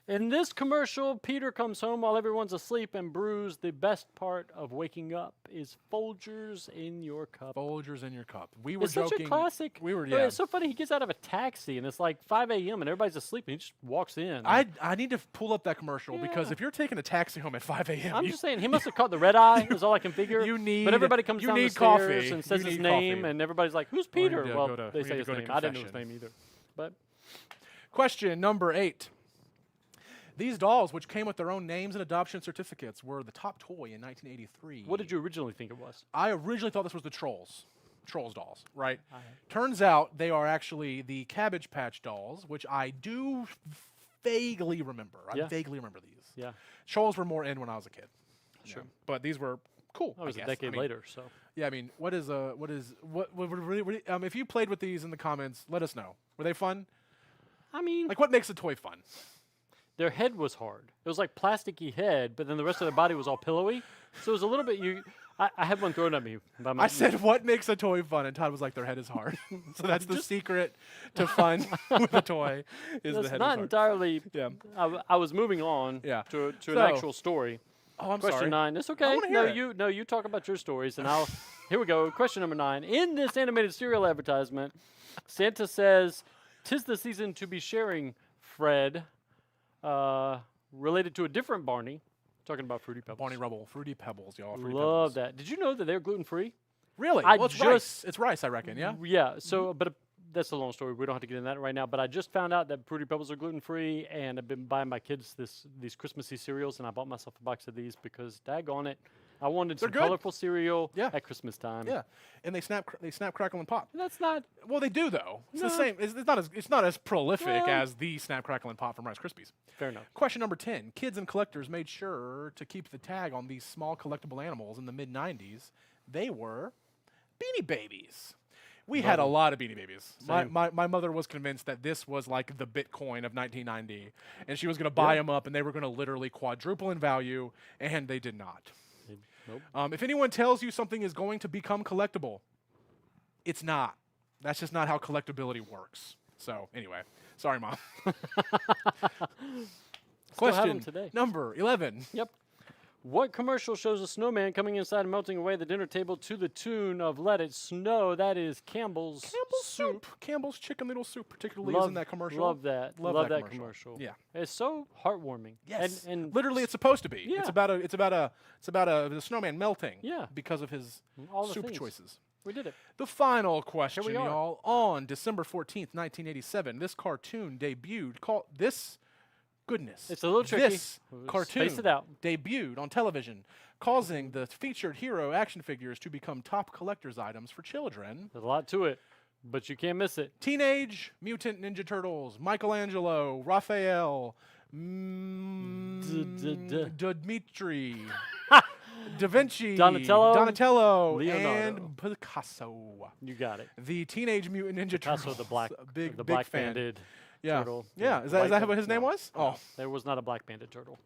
In this commercial, Peter comes home while everyone's asleep and brews the best part of waking up is Folgers in your cup. Folgers in your cup. We were It's joking. such a classic. We were I mean, yeah. It's so funny. He gets out of a taxi and it's like 5 a.m. and everybody's asleep and he just walks in. I need to pull up that commercial because Yeah. if you're taking a taxi home at 5 a.m., I'm just saying he must have caught the red eye. Is all I can figure. you need- But everybody comes you down the need stairs coffee. and says You his need name, coffee. and everybody's like, "Who's We need Peter?" to Well, go to- they we need say to his go to name. I didn't know his confession. name either. But Question number 8. These dolls, which came with their own names and adoption certificates, were the top toy in 1983. what did you originally think it was? I originally thought this was the Trolls dolls, right? Turns out they are actually the Cabbage Patch dolls, which I do vaguely remember. I Yeah. vaguely remember these. Yeah, Trolls were more in when I was a kid. sure. But these were cool. That was I a guess. decade I mean, later. So Yeah, I mean, what if you played with these in the comments, let us know. Were they fun? I mean, Like, what makes a toy fun? their head was hard. It was like plasticky head, but then the rest of their body was all pillowy. So it was a little bit. I had one thrown at me by my. I said, what makes a toy fun? And Todd was like, their head is hard. So that's the secret to fun with a toy is the That's head not is hard. entirely. Yeah. I was moving on. Yeah. To an So, actual story. Oh, I'm Question sorry. 9. It's okay. wanna hear it. You talk about your stories, and I'll. Here we go. Question number 9. In this animated cereal advertisement, Santa says, "'Tis the season to be sharing, Fred." Related to a different Barney, talking about Fruity Pebbles. Barney Rubble, Fruity Pebbles, y'all. Fruity Love Pebbles. that. Did you know that they're gluten free? Really? I Well, it's just- rice. It's rice, I reckon, yeah? Yeah. So, but that's a long story. We don't have to get into that right now. But I just found out that Fruity Pebbles are gluten free, and I've been buying my kids these Christmassy cereals, and I bought myself a box of these because, daggone it, I wanted some good. colorful cereal Yeah. at Christmas time. Yeah, and they snap, crackle, and pop. That's not. Well, they do though. It's the No. same. It's not as prolific Well. as the snap, crackle, and pop from Rice Krispies. Fair enough. Question number 10. Kids and collectors made sure to keep the tag on these small collectible animals in the mid-90s. They were Beanie Babies. We had a lot of Beanie Babies. My mother was convinced that this was like the Bitcoin of 1990, and she was going to buy them up, and they were going to literally quadruple in value, and they did not. Nope. If anyone tells you something is going to become collectible, it's not. That's just not how collectability works. So anyway, sorry, Mom. Still have 'em Question today. number 11. Yep. What commercial shows a snowman coming inside and melting away the dinner table to the tune of "Let It Snow"? That is Campbell's soup. Campbell's Chicken Noodle Soup particularly Love is in that commercial. Love that. Love that commercial. Yeah. It's so heartwarming. Yes. And literally, it's supposed to be. Yeah. It's about a snowman melting. Yeah. Because of his all the soup things. choices. we did it. The final question, we are. y'all. On December 14th, 1987, this cartoon debuted. Goodness. It's a little tricky. This We'll cartoon space it out. debuted on television, causing the featured hero action figures to become top collector's items for children. There's a lot to it, but you can't miss it. Teenage Mutant Ninja Turtles, Michelangelo, Raphael, Dmitri, Da Vinci, Donatello, and Leonardo. Picasso. You got it. The Teenage Mutant Ninja Picasso, Turtles. the black, big the big black fan. banded Yeah, turtle. yeah. Is white that what his no, name was? no, Oh, there was not a black banded turtle.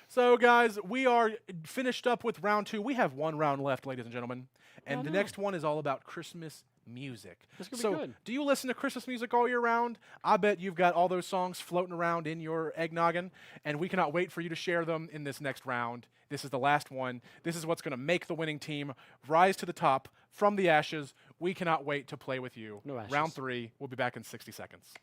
so guys, we are finished up with round 2. We have one round left, ladies and gentlemen, and the next one is all about Christmas music. This could be So, good. do you listen to Christmas music all year round? I bet you've got all those songs floating around in your eggnoggin, and we cannot wait for you to share them in this next round. This is the last one. This is what's going to make the winning team rise to the top from the ashes. We cannot wait to play with you. No ashes. Round 3. We'll be back in 60 seconds.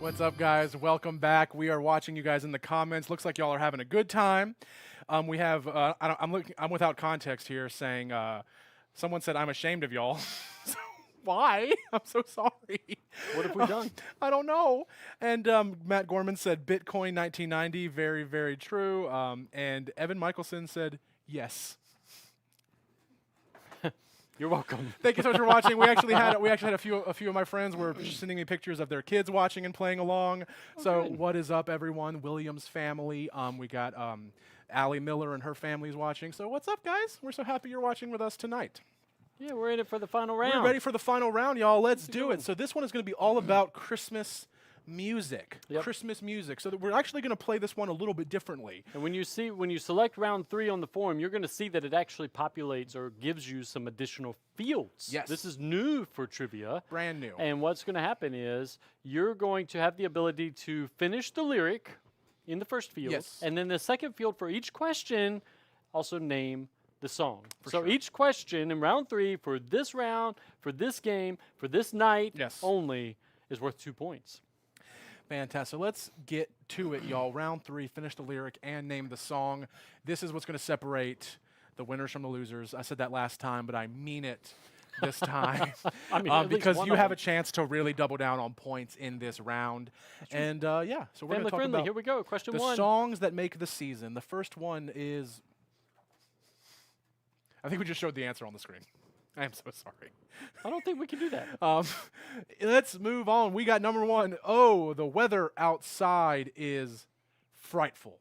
What's up, guys? Welcome back. We are watching you guys in the comments. Looks like y'all are having a good time. We have I'm without context here, saying someone said I'm ashamed of y'all. Why? I'm so sorry. What have we done? I don't know. And Matt Gorman said Bitcoin 1990. Very, very true. And Evan Michelson said yes. You're welcome. Thank you so much for watching. We actually had a few of my friends were sending me pictures of their kids watching and playing along. So good. what is up, everyone? Williams family. We got Allie Miller and her family's watching. So what's up, guys? We're so happy you're watching with us tonight. Yeah, we're in it for the final round. We're ready for the final round, y'all. Let's do it. So this one is going to be all about Christmas music. Yep. Christmas music. So we're actually going to play this one a little bit differently. And when you select round 3 on the form, you're going to see that it actually populates or gives you some additional fields. Yes. This is new for trivia. Brand new. And what's going to happen is you're going to have the ability to finish the lyric in the first field. Yes. And then the second field for each question, also name the song. So sure. each question in round 3 for this round, for this game, for this night Yes. only is worth 2 points. Fantastic. Let's get to it, y'all. Round 3, finish the lyric and name the song. This is what's going to separate the winners from the losers. I said that last time, but I mean it this time. I mean, at least because one you of have them. a chance to really double down on points in this round. And yeah, so we're going Family to talk friendly. about Here we go. Question the 1. songs that make the season. The first one is... I think we just showed the answer on the screen. I am so sorry. I don't think we can do that. Let's move on. We got number 1. Oh, the weather outside is frightful. ...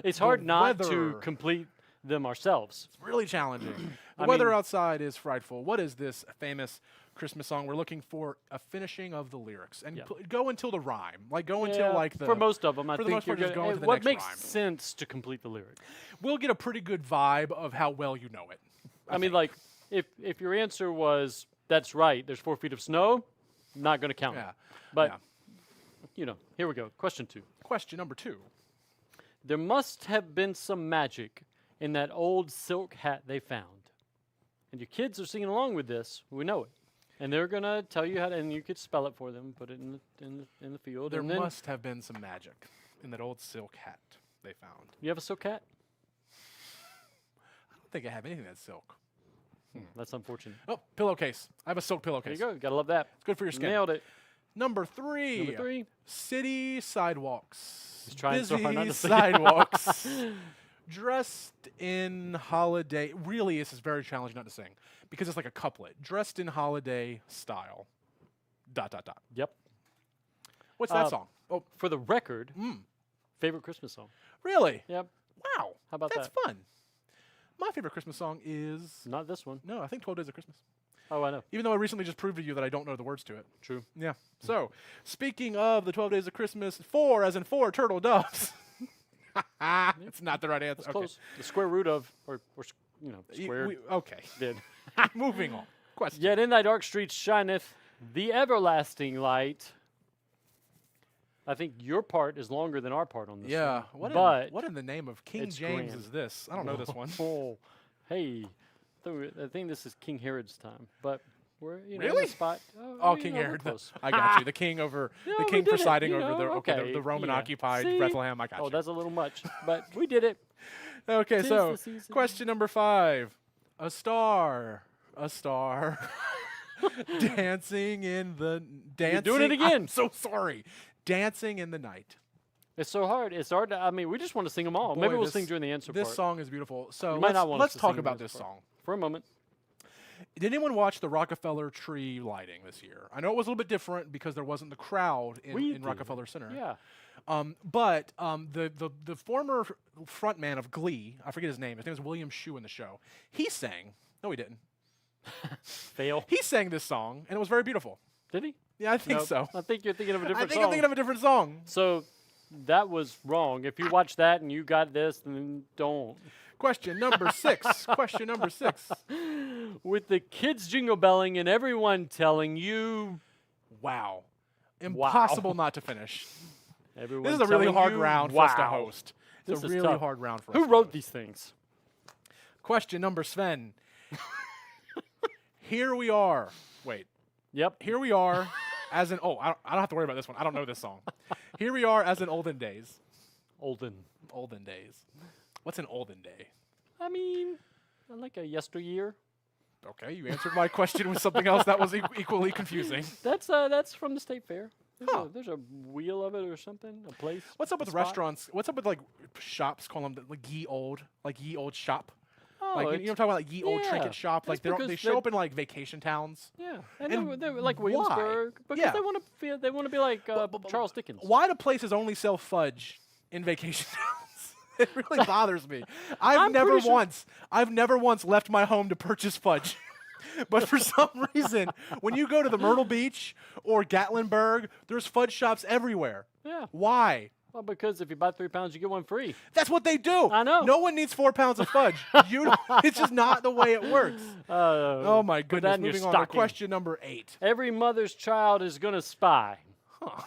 It's hard not weather. to complete them ourselves. It's really challenging. The I weather mean- outside is frightful. What is this famous Christmas song? We're looking for a finishing of the lyrics. And Yeah. go until the rhyme. Like, go until, Yeah, like, the... for most of them, I for the think most you're part, just gonna, go into the what next makes rhyme. sense to complete the lyric. We'll get a pretty good vibe of how well you know it. I mean, like, if your answer was, that's right, there's 4 feet of snow, not going to count. Yeah. it. But, Yeah. you know, here we go. Question 2. Question number 2. There must have been some magic in that old silk hat they found. And your kids are singing along with this. We know it. And they're going to tell you how to, and you could spell it for them, put it in the field. There and then must have been some magic in that old silk hat they found. you have a silk hat? I don't think I have anything that's silk. That's unfortunate. Oh, pillowcase. I have a silk There pillowcase. you go. Got to love that. It's good for your skin. Nailed it. Number 3. Number 3. City sidewalks. He's trying so hard not Busy to say it. sidewalks. Dressed in holiday. Really, this is very challenging not to sing because it's like a couplet. Dressed in holiday style. ... Yep. What's that song? Oh, For the record, favorite Christmas song. really? Yep. Wow. How about That's that? fun. My favorite Christmas song is... Not this one. No, I think 12 Days of Christmas. Oh, I know. Even though I recently just proved to you that I don't know the words to it. True. Yeah. So, speaking of the 12 Days of Christmas, 4 as in 4 turtle doves. It's not the right answer. It's close. The square root of, square. Okay. Did. Moving on. Question. Yet in thy dark streets shineth the everlasting light. I think your part is longer than our part on this Yeah. one. What in the name of King it's James grand. is this? I don't know this one. Oh, hey. I think this is King Herod's time, but we're in Really? the spot. Oh, you King know, we're Herod. close. I got you. The king over No, the we king did it, presiding you over the know, okay, the Roman yeah. occupied See? Bethlehem. I got Oh, you. that's a little much, but we did it. Okay, 'Tis so the season. question number 5. A star dancing in the dancing. doing it again. I'm so sorry. Dancing in the night. It's so hard. It's hard. I mean, we just want to sing them all. Boy, Maybe we'll this- sing during the answer This part. song is beautiful. So You might not want us let's to talk sing about the this answer part. song. For a moment. Did anyone watch the Rockefeller tree lighting this year? I know it was a little bit different because there wasn't the crowd We in did. Rockefeller Center. Yeah. But the former frontman of Glee, I forget his name. His name is William Shue in the show. He sang. No, he didn't. Fail. He sang this song, and it was very beautiful. Did he? Yeah, I think Nope. so. I think you're thinking of a I different think song. I'm thinking of a different song. So that was wrong. If you watch that and you got this, then don't. Question number 6. Question number 6. With the kids jingle belling and everyone telling you, Wow. Impossible not to finish. everyone This is a really telling hard you, round for wow. us to host. It's This a is really tough. hard round for us. Who to wrote host. these things? Question number Sven. Here we are. Wait. Yep. Here we are as in, I don't have to worry about this one. I don't know this song. Here we are as in olden days. Olden. Olden days. What's an olden day? I mean, like a yesteryear. Okay, you answered my question with something else that was equally confusing. That's from the state fair. There's Huh. a wheel of it or something, a place. What's up with a spot. restaurants? What's up with like shops? Call them like ye old shop. Oh, Like you know what I'm talking about, like ye old yeah, trinket shop. that's Like they because show they- up in like vacation towns. Yeah, and, And they were like why? Williamsburg because Yeah. they want to be like But Charles Dickens. Why do places only sell fudge in vacation towns? It really bothers me. I've I'm never pretty sure- once left my home to purchase fudge. But for some reason, when you go to the Myrtle Beach or Gatlinburg, there's fudge shops everywhere. Yeah. Why? Well, because if you buy 3 pounds, you get one free. That's what they do. I know. No one needs 4 pounds of fudge. It's just not the way it works. Oh my put that goodness. in your Moving on to stocking. question number 8. Every mother's child is going to spy. Huh.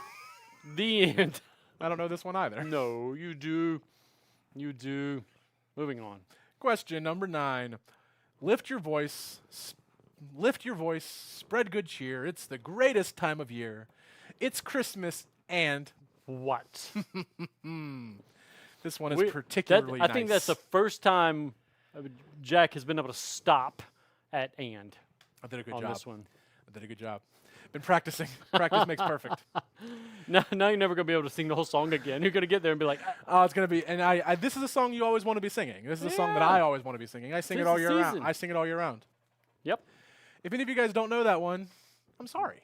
The end. I don't know this one either. No, you do. You do. Moving on. Question number 9. Lift your voice, spread good cheer. It's the greatest time of year. It's Christmas and What? this one is particularly nice. I think that's the first time Jack has been able to stop at and I did a good on job. this one. I did a good job. Been practicing. Practice makes perfect. Now you're never going to be able to sing the whole song again. You're going to get there and be like, Oh, it's gonna be, and I this is a song you always want to be singing. This is a song that Yeah. I always want to be singing. I sing Tis it all the year round. season. I sing it all year round. yep. If any of you guys don't know that one, I'm sorry.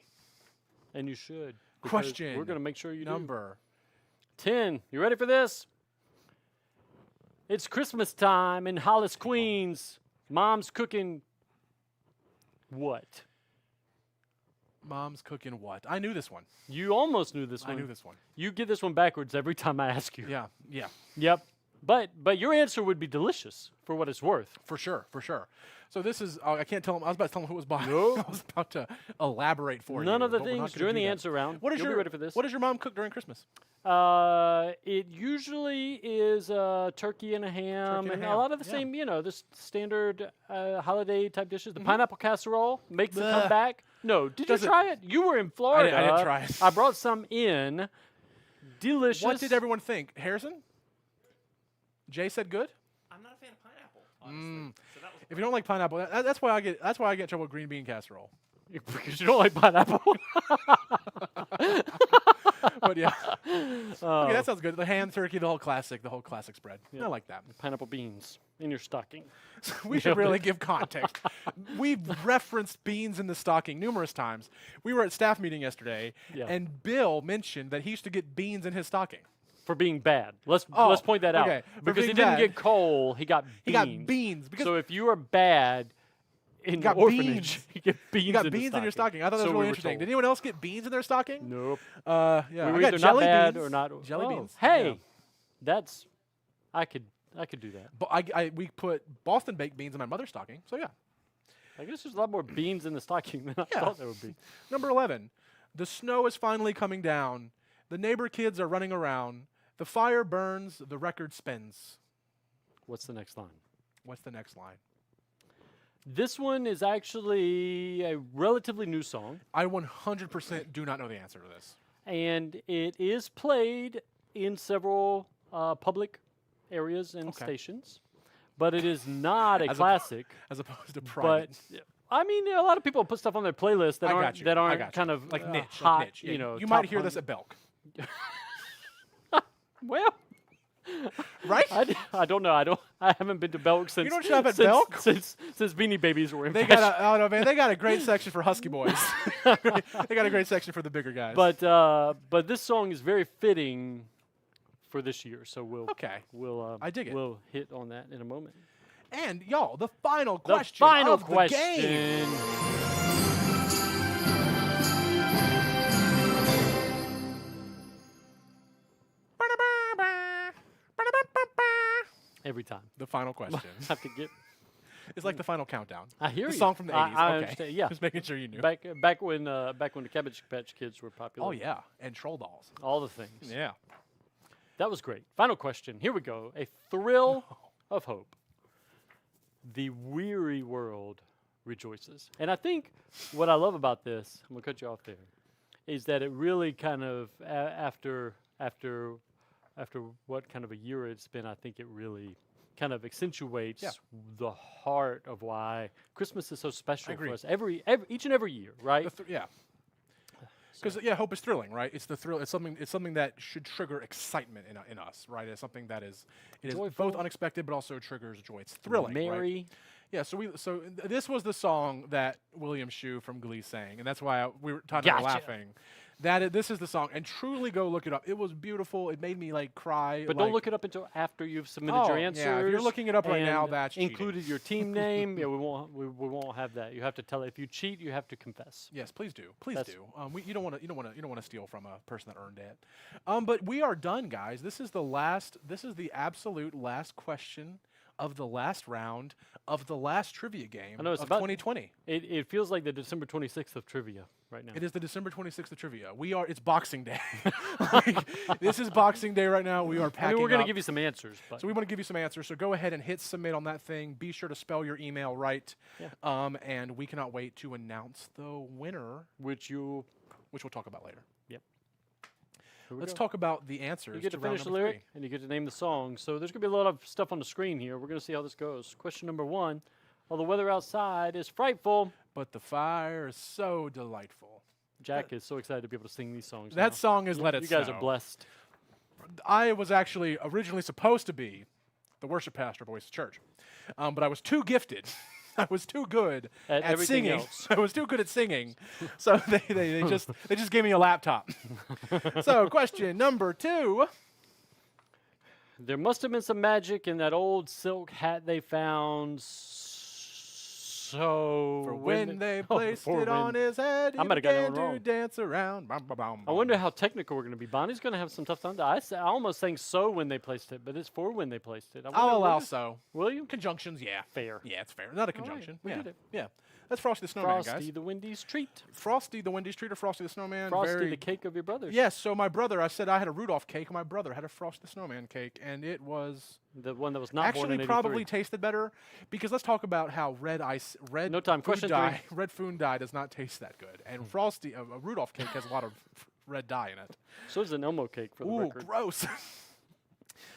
And you should. because Question We're going to make sure you do. Number 10. You ready for this? It's Christmas time in Hollis, Queens. Mom's cooking what? Mom's cooking what? I knew this one. You almost knew this I one. knew this one. You get this one backwards every time I ask you. Yeah, yeah, Yep. But your answer would be delicious for what it's worth. for sure, for sure. So this is, I can't tell him, I was about to tell him who it was by. No. I was about to elaborate for you. None of the but we're not things gonna during do the that. answer round. What is You'll your, be ready for this? What does your mom cook during Christmas? It usually is turkey and a ham, Turkey and and a a ham, lot of the yeah. same, the standard holiday type dishes. The pineapple casserole makes a Bleh. comeback. No, did Does you it- try it? You were in Florida. I didn't try it. I brought some in. Delicious. What did everyone think? Harrison? Jay said good? I'm not a fan of pineapple, honestly. So that was If you don't like pineapple, that's why I get in trouble with green bean casserole. Because you don't like pineapple. But yeah, Oh, okay, that sounds good. The ham, turkey, the whole classic spread. Yeah. I like that. pineapple beans in your stocking. We should really give context. We've referenced beans in the stocking numerous times. We were at staff meeting yesterday, Yeah. and Bill mentioned that he used to get beans in his stocking. For being bad. Let's Oh, point that okay. out. For Because he being didn't bad. get coal, he got beans. He got beans because So if you are bad in the got orphanage, beans. you get beans, you got in, the beans in your stocking. stocking. I thought that So was we really were interesting. told. Did anyone else get beans in their stocking? Nope. Yeah, We I were got either jelly not bad beans. or not. Jelly oh, beans. Hey, Yeah. that's I could do that. But we put Boston baked beans in my mother's stocking. So yeah. I guess there's a lot more beans in the stocking than I Yeah. thought there would be. Number 11. The snow is finally coming down. The neighbor kids are running around. The fire burns. The record spins. What's the next line? What's the next line? This one is actually a relatively new song, I 100% do not know the answer to this. and it is played in several public areas and Okay. stations, but it is not a As oppo- classic. As opposed to private. But I mean, a lot of people put stuff on their playlist that I got aren't you. that I aren't got you. kind of like niche. hot. Like niche. Yeah, You you might top hear this 100. at Belk. Well, Right? I don't know. I haven't been to Belk since. don't shop at since, Belk? since Beanie Babies were in They fashion. got oh no man, they got a great section for Husky boys. They got a great section for the bigger guys. But this song is very fitting for this year, so okay. I dig it. We'll hit on that in a moment. And y'all, the final The question final of the game. question. Every time. The final question. Have to get. It's like the final countdown. I hear The you. song from the 80s. I okay. understand. Yeah. Just making sure you knew. Back when the Cabbage Patch Kids were popular. Oh yeah, and troll dolls. All the things. Yeah. That was great. Final question. Here we go. A thrill of hope. The weary world rejoices. And I think what I love about this, I'm going to cut you off there, is that it really kind of, after what kind of a year it's been, I think it really kind of accentuates Yeah. the heart of why Christmas is so special agree. for us each and every year, right? Yeah. Because hope is thrilling, right? It's the thrill. It's something that should trigger excitement in us, right? It's something that is both Joyful. unexpected but also triggers joy. It's thrilling, right? Merry. Yeah. This was the song that William Shue from Glee sang, and that's why we were Todd and I were Gotcha. laughing. This is the song, and truly go look it up. It was beautiful. It made me like cry. But don't look it up until after you've submitted Oh, your yeah, answers. if you're looking it up right now, and that's cheating. included your team name. Yeah, we won't have that. You have to tell it. If you cheat, you have to confess. Yes, please do. Please That's- do. You don't want to steal from a person that earned it. But we are done, guys. This is the last. This is the absolute last question of the last round of the last trivia game I know, it's of about- 2020. It feels like the December 26th of trivia right now. It is the December 26th of trivia. It's Boxing Day. Like, this is Boxing Day right now. We are I packing mean, we're going to up. give you some answers, but So we want to give you some answers. So go ahead and hit submit on that thing. Be sure to spell your email right. Yeah. And we cannot wait to announce the winner, which which we'll talk about later. here we Let's go. talk about the answers. You get to round finish the number lyric, and you get to name the song. So there's going to be a lot of stuff on the screen here. We're going to see how this goes. Question number 1. While the weather outside is frightful, But the fire is so delightful. Jack is so excited to be able to sing these songs. That now. song is Let It You guys Snow. are blessed. I was actually originally supposed to be the worship pastor of Oasis Church, but I was too gifted. I was too good At at everything singing. else. I was too good at singing, so they just gave me a laptop. So question number 2. There must have been some magic in that old silk hat they found. So For when they placed for it on when- his head, he I might have gotten that began one to wrong. dance around. Bum, bum, bum, I wonder how technical we're going to be. Bonnie's going to have some tough time. I almost sang so when they placed it, but it's for when they placed it. I wonder I'll what allow is- so. Will you? Conjunctions, yeah. Fair. Yeah, it's fair. Not a All right, conjunction. we yeah. did it. Yeah. That's Frosty the Snowman, Frosty guys. the Wendy's treat. Frosty the Wendy's treat or Frosty the Snowman? Frosty Very the cake of your brothers. Yes, so my brother, I said I had a Rudolph cake, and my brother had a Frosty the Snowman cake, and it was The one that was not born actually in probably 83. tasted better, because let's talk about how No time. Question dye, red food dye does not taste that good, and Frosty, a Rudolph cake has a lot of red dye in it. So is an Elmo cake for the Ooh, record. gross.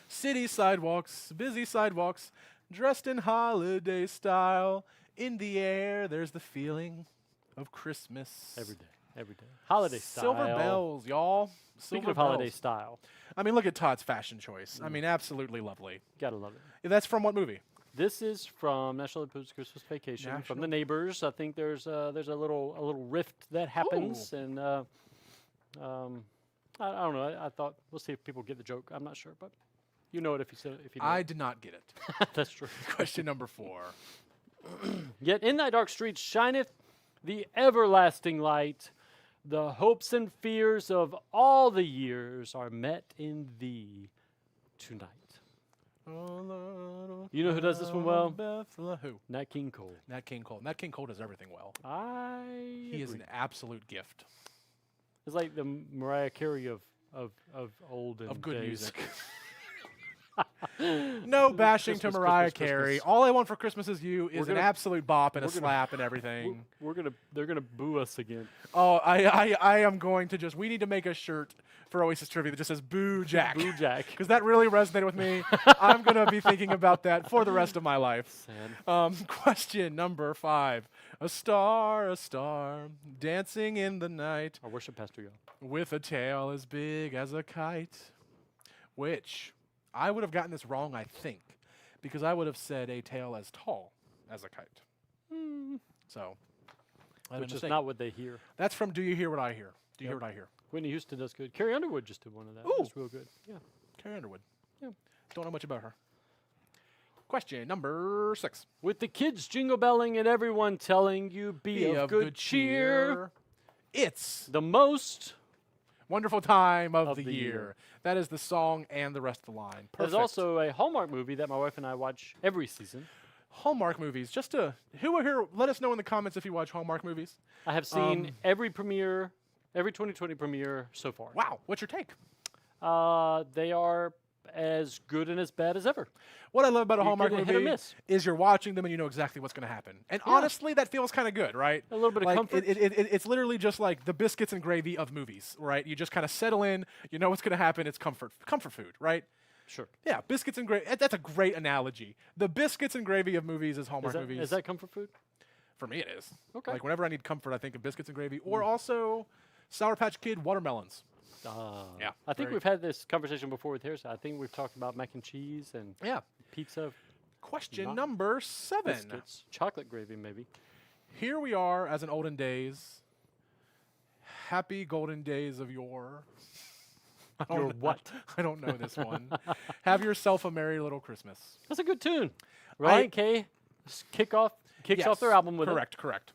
City sidewalks, busy sidewalks, dressed in holiday style. In the air, there's the feeling of Christmas. Every day. Every day. Holiday style. Silver bells, y'all. Speaking Silver of holiday bells. style, I mean, look at Todd's fashion choice. I mean, absolutely lovely. gotta love it. That's from what movie? This is from National Lampoon's Christmas Vacation from National- the neighbors. I think there's a little rift that happens, and I don't know. I thought we'll see if people get the joke. I'm not sure, but you know it if you know I it. did not get it. That's true. Question number 4. Yet in thy dark streets shineth the everlasting light. The hopes and fears of all the years are met in thee tonight. You know who does this one well? Who? Nat King Cole. Nat King Cole. Nat King Cole does everything well. He Is an absolute gift It's like the Mariah Carey of old of good days. music. No bashing to Christmas, Mariah Christmas, Carey. Christmas. All I Want for Christmas Is You is an gonna- absolute bop and a we're gonna- slap and everything. They're gonna boo us again. Oh, I am going to just. We need to make a shirt for Oasis Trivia that just says "Boo Jack." Boo Jack. Because that really resonated with me. I'm gonna be thinking about that for the rest of my life. Sad. Question number 5: a star, dancing in the night, Our worship pastor, y'all. with a tail as big as a kite. Which I would have gotten this wrong, I think, because I would have said a tail as tall as a kite. So, I made a Which is mistake. not what they hear. That's from Do You Hear What I Hear? Do you Yep. hear what I hear? Whitney Houston does good. Carrie Underwood just did one of that. Ooh. It's real good. Yeah. Carrie Underwood. Yeah. Don't know much about her. Question number 6. With the kids jingle belling and everyone telling you be of good cheer, It's the most. wonderful time of the the year. year. That is the song and the rest of the line. Perfect. There's also a Hallmark movie that my wife and I watch every season. Hallmark movies. Just to who are here? Let us know in the comments if you watch Hallmark movies. I have seen every premiere, every 2020 premiere so far. Wow, what's your take? They are as good and as bad as ever. What I love about a You Hallmark get a hit or movie miss. is you're watching them and you know exactly what's going to happen. And Yeah. honestly, that feels kind of good, right? A little bit of like comfort. It's literally just like the biscuits and gravy of movies, right? You just kind of settle in. You know what's going to happen. It's comfort food, right? Sure. Yeah, biscuits and gravy. That's a great analogy. The biscuits and gravy of movies is Hallmark movies. Is that comfort food? For me, it is. Okay. Like whenever I need comfort, I think of biscuits and gravy, or also Sour Patch Kid watermelons. Yeah, I think very- we've had this conversation before with Harris. I think we've talked about mac and cheese and Yeah. pizza, Question Not number 7. biscuits, chocolate gravy maybe. Here we are, as in olden days, Happy golden days of yore. Your what? I don't know this one. Have yourself a merry little Christmas. That's a good tune. Reliant K kicks off their album with correct, Correct.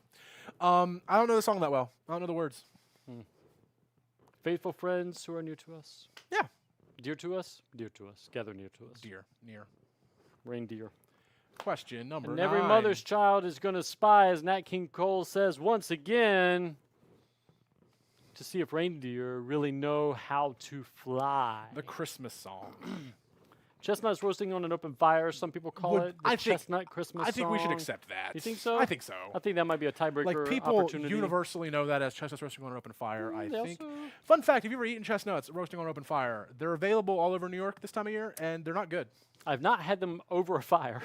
I don't know the song that well. I don't know the words. Faithful friends who are near to us. Yeah. Dear to us, gather near to us. Dear, near. Reindeer. Question number And 9. every mother's child is going to spy, as Nat King Cole says once again, to see if reindeer really know how to fly. The Christmas song. Chestnuts roasting on an open fire. Some people call it the chestnut Christmas song. I think we should accept that. You think so? I think so. I think that might be a tiebreaker Like people opportunity. universally know that as chestnuts roasting on an open fire. I they think. also- Fun fact: have you ever eaten chestnuts roasting on an open fire? They're available all over New York this time of year, and they're not good. I've not had them over a fire,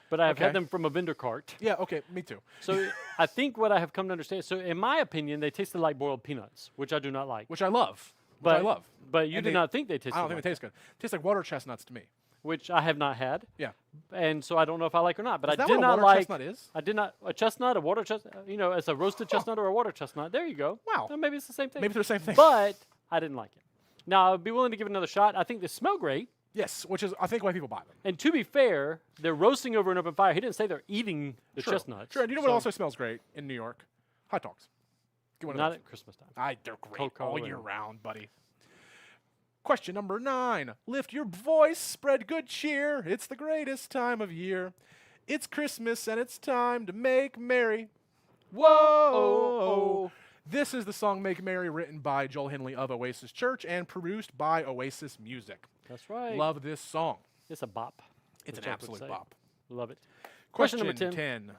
but I've Okay. had them from a vendor cart. Yeah. Okay. Me too. So I think what I have come to understand. So in my opinion, they tasted like boiled peanuts, which I do not like. Which I love. But I love. But you And did they- not think they tasted. I don't think like they taste good. It tastes like water chestnuts to me. which I have not had. Yeah. And so I don't know if I like or not. But Is I that did what a not water like. chestnut is? I did not a chestnut, a water chestnut. It's a roasted chestnut or a water chestnut. There you go. Wow. Maybe it's the same thing. Maybe they're the same thing. But I didn't like it. Now I'd be willing to give it another shot. I think they smell great. Yes, which is I think why people buy them. And to be fair, they're roasting over an open fire. He didn't say they're eating the Sure. chestnuts. Sure. And you know what also smells great in New York? Hot dogs. Get one of Not those. at Christmas time. They're great Cocoa all year and- round, buddy. Question number 9. Lift your voice, spread good cheer. It's the greatest time of year. It's Christmas and it's time to make merry. Whoa! This is the song Make Merry, written by Joel Henley of Oasis Church and produced by Oasis Music. That's right. Love this song. It's a bop. It's as an Jack would absolute say. bop. Love it. Question number 10. 10.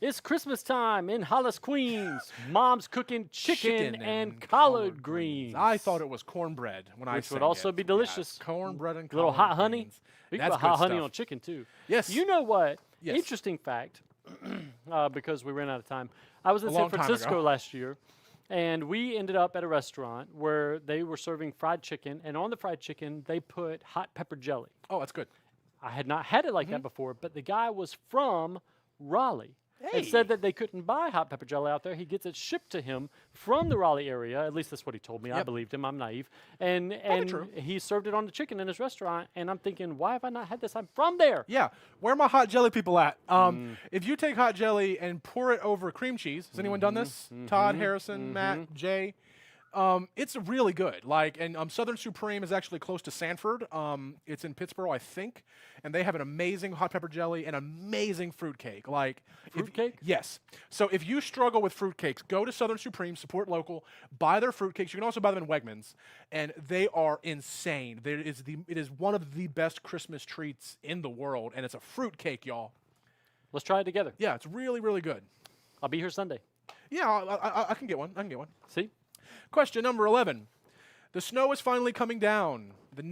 It's Christmas time in Hollis, Queens. Mom's cooking chicken and collard greens. I thought it was cornbread when I Which would sang also it. be delicious. Yes, cornbread and A little collard hot honey. greens. We can That's put hot good honey stuff. on chicken too. Yes. You know what? Yes. Interesting fact, because we ran out of time. I was in A San long time Francisco ago. last year, and we ended up at a restaurant where they were serving fried chicken, and on the fried chicken they put hot pepper jelly. Oh, that's good. I had not had it like that before, but the guy was from Raleigh. And Hey. said that they couldn't buy hot pepper jelly out there. He gets it shipped to him from the Raleigh area. At least that's what he told me. I Yep. believed him. I'm naive. And true. he served it on the chicken in his restaurant. And I'm thinking, why have I not had this? I'm from there. Yeah. Where are my hot jelly people at? If you take hot jelly and pour it over cream cheese, has anyone done this? Todd, Harrison, Matt, Jay. It's really good. And Southern Supreme is actually close to Sanford. It's in Pittsburgh, I think, and they have an amazing hot pepper jelly and amazing fruitcake. Fruitcake? Yes. So if you struggle with fruitcakes, go to Southern Supreme, support local, buy their fruitcakes. You can also buy them in Wegmans, and they are insane. It is one of the best Christmas treats in the world, and it's a fruitcake, y'all. Let's try it together. Yeah, it's really, really good. I'll be here Sunday. Yeah, I can get one. I can get one. See? Question number 11. The snow is finally coming down. The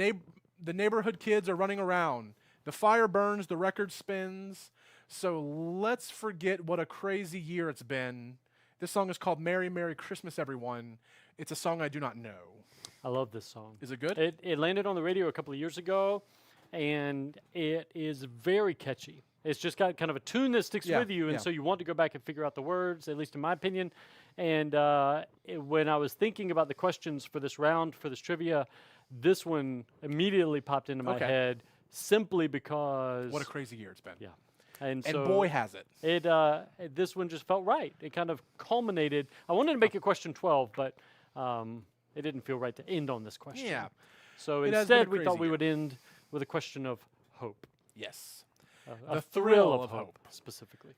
neighborhood kids are running around. The fire burns, the record spins. So let's forget what a crazy year it's been. This song is called Merry, Merry Christmas, Everyone. It's a song I do not know. I love this song. Is it good? It landed on the radio a couple of years ago, and it is very catchy. It's just got kind of a tune that sticks Yeah, with you, and yeah. so you want to go back and figure out the words, at least in my opinion. And when I was thinking about the questions for this round, for this trivia, this one immediately popped into my Okay. head simply because... What a crazy year it's been. Yeah. And And so boy, has it. this one just felt right. It kind of culminated. I wanted to make it question 12, but it didn't feel right to end on this question. Yeah. So It has been a instead, we thought crazy we year. would end with a question of hope. Yes. A The thrill of hope, specifically.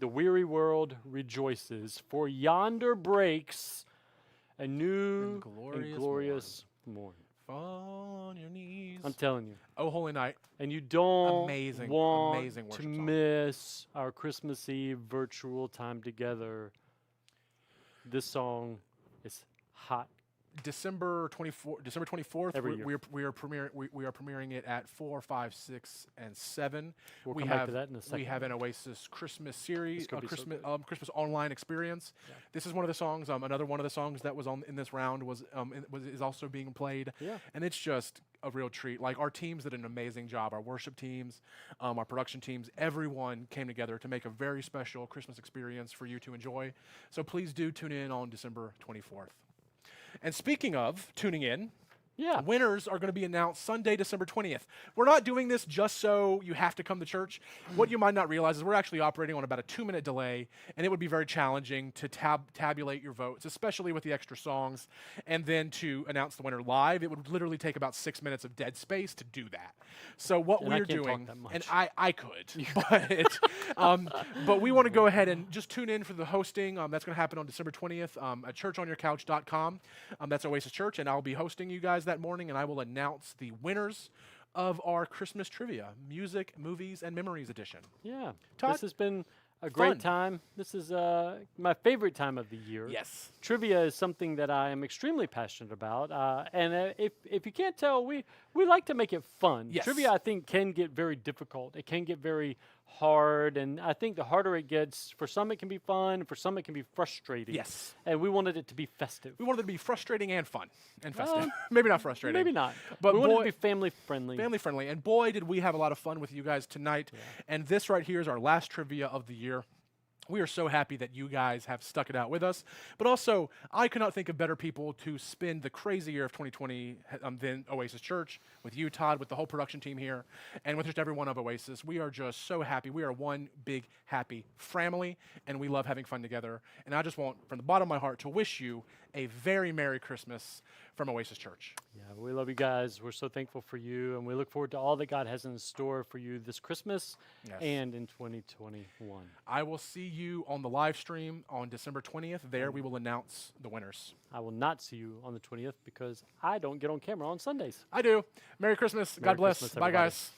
The weary world rejoices, for yonder breaks a new glorious and glorious morn. Fall on your knees. I'm telling you. Oh, Holy Night. And you don't Amazing, want amazing to worship song. miss our Christmas Eve virtual time together. This song is hot. December 24th. Every year. We are premiering it at 4, 5, 6, and 7. We'll we come have back to that in a we second. have an Oasis Christmas series, It's gonna be so Christmas good. Christmas online experience. Yeah. This is one of the songs. Another one of the songs that was in this round is also being played. Yeah. And it's just a real treat. Like, our teams did an amazing job. Our worship teams, our production teams, everyone came together to make a very special Christmas experience for you to enjoy. So please do tune in on December 24th. And speaking of tuning in, Yeah. winners are going to be announced Sunday, December 20th. We're not doing this just so you have to come to church. What you might not realize is we're actually operating on about a 2-minute delay, and it would be very challenging to tabulate your votes, especially with the extra songs, and then to announce the winner live. It would literally take about 6 minutes of dead space to do that. So what And I we're can't talk doing, that much. and I could, but we want to go ahead and just tune in for the hosting. That's going to happen on December 20th at churchonyourcouch.com. That's Oasis Church, and I'll be hosting you guys that morning, and I will announce the winners of our Christmas trivia, music, movies, and memories edition. Yeah. Todd? This has been a Fun. great time. This is my favorite time of the year. Yes. Trivia is something that I am extremely passionate about. And if you can't tell, we like to make it fun. Yes. Trivia, I think, can get very difficult. It can get very hard. And I think the harder it gets, for some it can be fun, for some it can be frustrating. Yes. And we wanted it to be festive. We wanted it to be frustrating and fun and festive. Well, Maybe not frustrating. Maybe not. But we wanted it boy- to be family friendly. Family friendly. And boy, did we have a lot of fun with you guys tonight. And this right here is our last trivia of the year. We are so happy that you guys have stuck it out with us. But also, I could not think of better people to spend the crazy year of 2020 than Oasis Church, with you, Todd, with the whole production team here, and with just everyone of Oasis. We are just so happy. We are one big, happy family, and we love having fun together. And I just want, from the bottom of my heart, to wish you a very Merry Christmas from Oasis Church. Yeah, we love you guys. We're so thankful for you, and we look forward to all that God has in store for you this Christmas Yes. and in 2021. I will see you on the live stream on December 20th. There we will announce the winners. I will not see you on the 20th because I don't get on camera on Sundays. I do. Merry Christmas. Merry God bless. Christmas, Bye, everybody. guys.